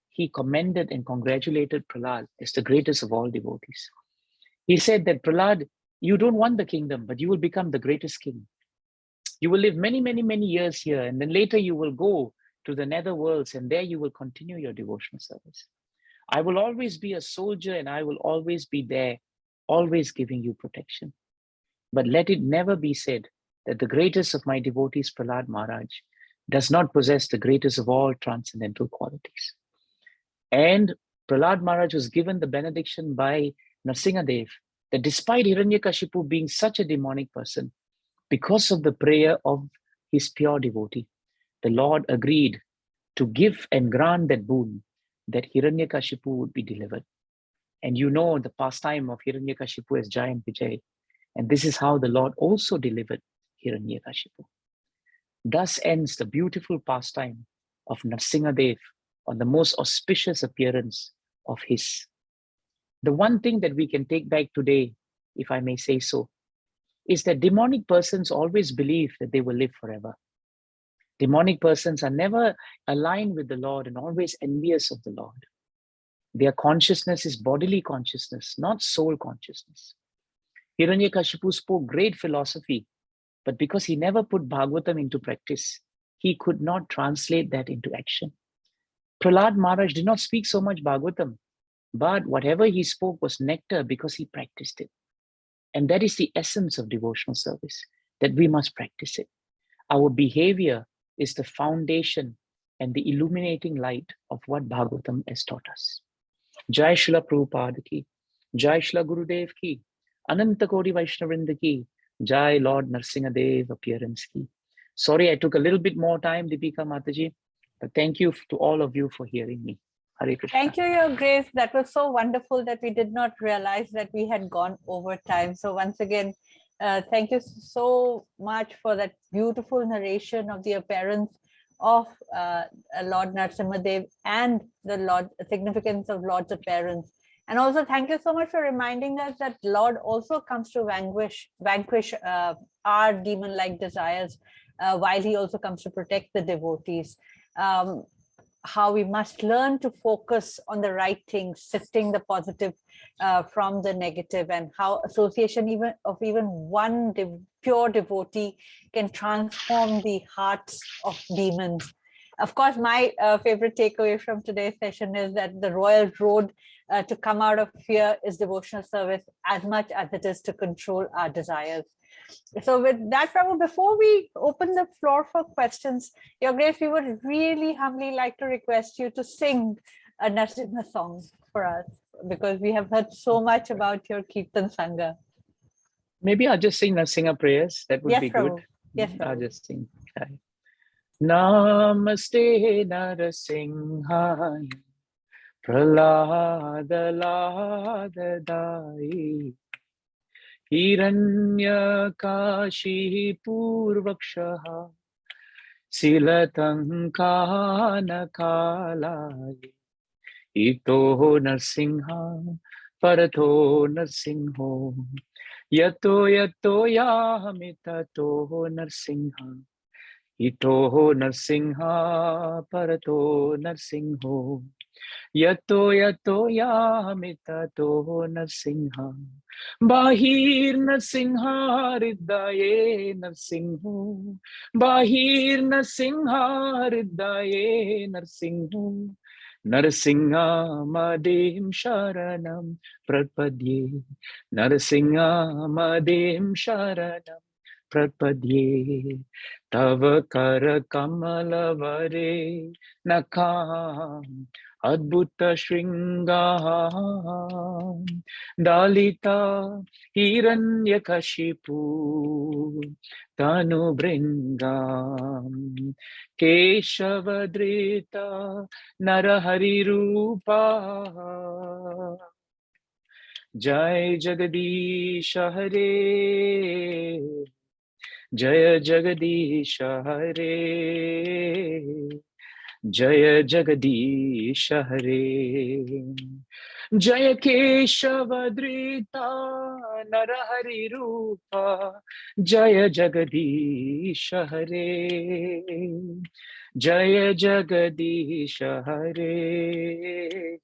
he commended and congratulated Prahlad as the greatest of all devotees. He said that, Prahlad, you don't want the kingdom, but you will become the greatest king. You will live many, many, many years here, and then later you will go to the nether worlds, and there you will continue your devotional service. I will always be a soldier, and I will always be there, always giving you protection. But let it never be said that the greatest of my devotees, Prahlad Maharaj, does not possess the greatest of all transcendental qualities. And Prahlad Maharaj was given the benediction by Nrsingadev that despite Hiranyakashipu being such a demonic person, because of the prayer of his pure devotee, the Lord agreed to give and grant that boon, that Hiranyakashipu would be delivered. And you know the pastime of Hiranyakashipu as Giant Vijay. And this is how the Lord also delivered Hiranyakashipu. Thus ends the beautiful pastime of Nrsingadev on the most auspicious appearance of his. The one thing that we can take back today, if I may say so, is that demonic persons always believe that they will live forever. Demonic persons are never aligned with the Lord and always envious of the Lord. Their consciousness is bodily consciousness, not soul consciousness. Hiranyakashipu spoke great philosophy, but because he never put bhagavatam into practice, he could not translate that into action. Prahlad Maharaj did not speak so much bhagavatam, but whatever he spoke was nectar because he practiced it. And that is the essence of devotional service, that we must practice it. Our behavior is the foundation and the illuminating light of what Bhagavatam has taught us. Jai Srila Prabhupada ki, Jai Shla Gurudev ki, Ananta Kodi Vaishnavrinda ki, Jai Lord Narsingadev appearance ki. Sorry, I took a little bit more time, Deepika Mataji, but thank you to all of you for hearing me. Hare Krishna.
Thank you, Your Grace. That was so wonderful that we did not realize that we had gone over time. So once again, thank you so much for that beautiful narration of the appearance of Lord Narsimadev and the significance of Lord's appearance. And also thank you so much for reminding us that Lord also comes to vanquish our demon-like desires, while he also comes to protect the devotees. How we must learn to focus on the right things, sifting the positive from the negative, and how association even one pure devotee can transform the hearts of demons. Of course, my favorite takeaway from today's session is that the royal road to come out of fear is devotional service as much as it is to control our desires. So with that, Prabhu, before we open the floor for questions, Your Grace, we would really humbly like to request you to sing a Narsimha song for us, because we have heard so much about your Kirtan Sangha.
Maybe I'll just sing Narsinga prayers. That would be
Prabhu.
good.
Yes, Prabhu.
I'll just sing. Okay. Namaste Narasimhaya Praladadai Hiranyakashi Purvakshaha Silatankanakalai Ito Narsimha Parato Narsimho Yato Yahamitato Narsimha Ito Narsimha Parato Narsimho Yato Yahamitato Narsimha Bahir Narsimha Hridaye Narsimho Bahir Narsimha Hridaye Narsimho Narsimha Madhim Sharanam Prapadye Narsimha Madhim Sharanam Prapadye Tava Kara Kamala Vare Nakam Adbhuta Shringam Dalita Hiranyakashipu Tanu Bringam Keshavadrita Narahari Rupa Jai Jagadisha Hare Jaya Jagadisha Hare Jaya Jagadisha Hare Jaya Keshavadrita Narahari Rupa Jaya Jagadisha Hare Jaya Jagadisha Hare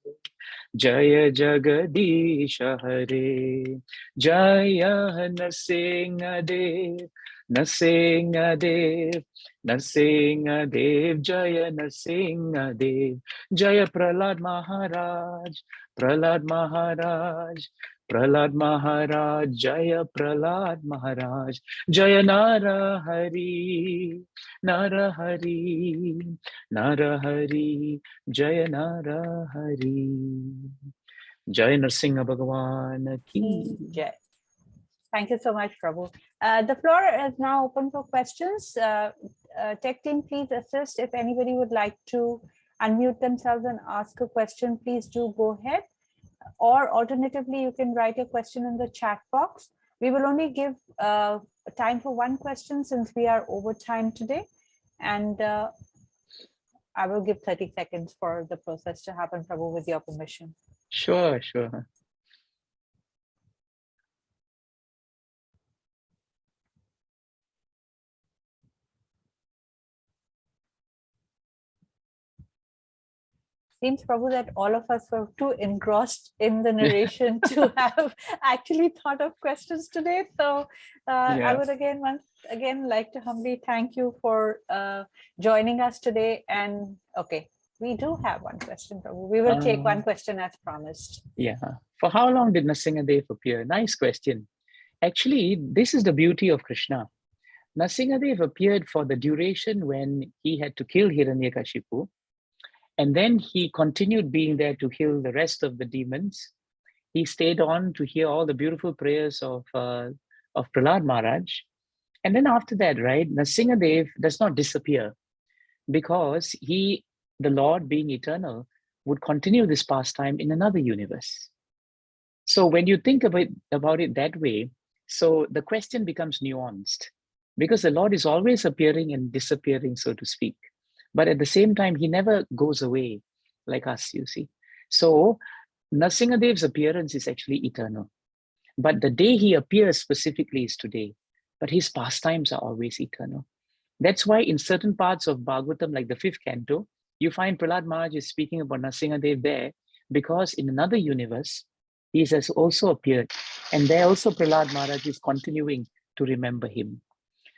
Jaya Jagadisha Hare Jaya Narsingadev Narsingadev Narsingadev Jaya Narsingadev Jaya Prahlad Maharaj Prahlad Maharaj Prahlad Maharaj Jaya Prahlad Maharaj Jaya Narahari Narahari Narahari Jaya Narahari Jaya Narsimha Bhagavan ki
Jai. Thank you so much, Prabhu. The floor is now open for questions. Tech team, please assist. If anybody would like to unmute themselves and ask a question, please do go ahead. Or alternatively, you can write a question in the chat box. We will only give time for one question since we are over time today. And I will give 30 seconds for the process to happen, Prabhu, with your permission.
Sure, sure.
Seems, Prabhu, that all of us were too engrossed in the narration to have actually thought of questions today. So I would once again like to humbly thank you for joining us today. And okay, we do have one question, Prabhu. We will take one question as promised.
Yeah. For how long did Narsingadev appear? Nice question. Actually, this is the beauty of Krishna. Narsingadev appeared for the duration when he had to kill Hiranyakashipu. And then he continued being there to heal the rest of the demons. he stayed on to hear all the beautiful prayers of Prahlad Maharaj. And then after that, right, Nrsimhadev does not disappear, because the Lord being eternal, would continue this pastime in another universe. So when you think about it that way, so the question becomes nuanced, because the Lord is always appearing and disappearing, so to speak. But at the same time, he never goes away like us, you see. So Nrsimhadev's appearance is actually eternal. But the day he appears specifically is today. But his pastimes are always eternal. That's why in certain parts of Bhagavatam, like the 5th canto, you find Prahlad Maharaj is speaking about Nrsimhadev there, because in another universe, he has also appeared. And there also Prahlad Maharaj is continuing to remember him.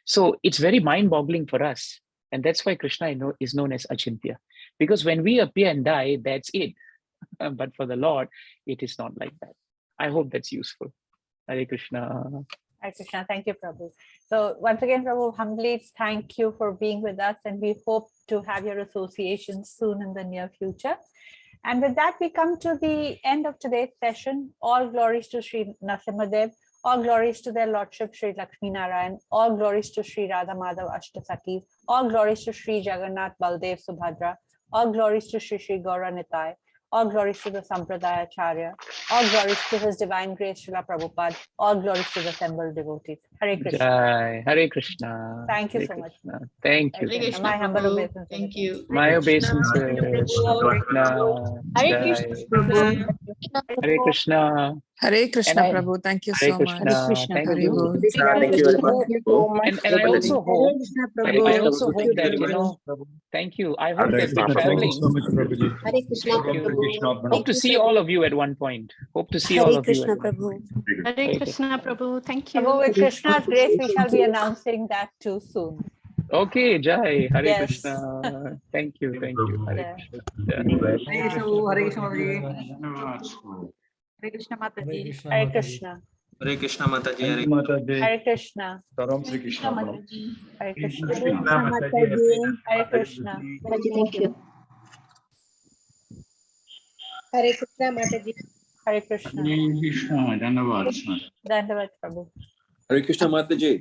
So it's very mind-boggling for us. And that's why Krishna is known as Achintya. Because when we appear and die, that's it. But for the Lord, it is not like that. I hope that's useful. Hare Krishna.
Hare Krishna. Thank you, Prabhu. So once again, Prabhu, humbly thank you for being with us, and we hope to have your association soon in the near future. And with that, we come to the end of today's session. All glories to Sri Nrsimhadev, all glories to their Lordship Sri Lakshmi Narayan, all glories to Sri Radha Madhav Ashtasakis, all glories to Sri Jagannath Baldev Subhadra, all glories to Sri Sri Gaura Nitai, all glories to the Sampradaya Acharya, all glories to His Divine Grace Srila Prabhupada, all glories to the assembled devotees. Hare Krishna.
Jai. Hare Krishna.
Thank you
Hare
so much.
Krishna. Thank you.
Hare
Thank
Krishna.
you.
My humble
Prabhu.
obeisance.
Thank you.
My
Krishna.
obeisances. Krishna.
Hare
Jai.
Krishna, Prabhu.
Hare Krishna.
Hare Krishna,
And I-
Prabhu. Thank you
Hare
so much.
Krishna. Thank
Hare
you.
Bol.
Thank you very much.
Thank you so much.
And I also hope,
Hare
I
Krishna,
also hope that,
Prabhu.
thank you. I hope that we're traveling.
Hare Krishna,
Thank you.
Prabhu.
Hope to see all of you at one point. Hope to see all
Hare
of you
Krishna,
at one
Prabhu.
point.
Hare Krishna, Prabhu. Thank you.
Prabhu, with Krishna's grace, we shall be announcing that too soon.
Okay, Jai. Hare
Yes.
Krishna. Thank you. Thank you. Hare
Yeah.
Krishna.
Hare Krishna, Hare Krishna,
Hare Krishna, Mataji.
Hare Krishna.
Hare Krishna Mataji.
Thank you, Mataji.
Hare Krishna.
Saram Sri Krishna.
Hare Krishna.
Hare Krishna, Mataji.
Hare Krishna.
Mataji, thank you. Hare Krishna, Mataji.
Hare Krishna. Dandavad, Prabhu.
Hare Krishna Mataji.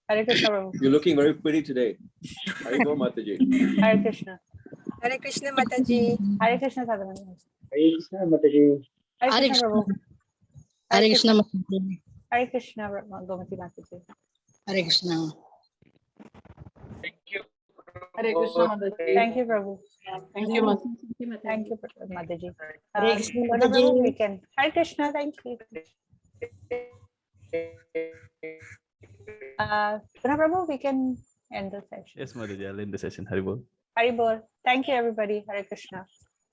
Hare Krishna, Prabhu.
You're looking very pretty today. Hare Mataji.
Hare Krishna.
Hare Krishna, Mataji.
Hare Krishna, Sadhana.
Hare Krishna, Mataji.
Hare Krishna, Prabhu.
Hare Krishna, Mataji.
Hare Krishna, Gomati Mataji.
Hare Krishna.
Thank you.
Hare Krishna, Mataji.
Thank you, Prabhu.
Thank you, Mataji.
Thank you, Mataji.
Hare Krishna,
Prabhu,
Mataji.
we can. Hare Krishna, thank you. Prabhu, we can end the session.
Yes, Mataji, I'll end the session. Hari Bol.
Hari Bol. Thank you, everybody. Hare Krishna.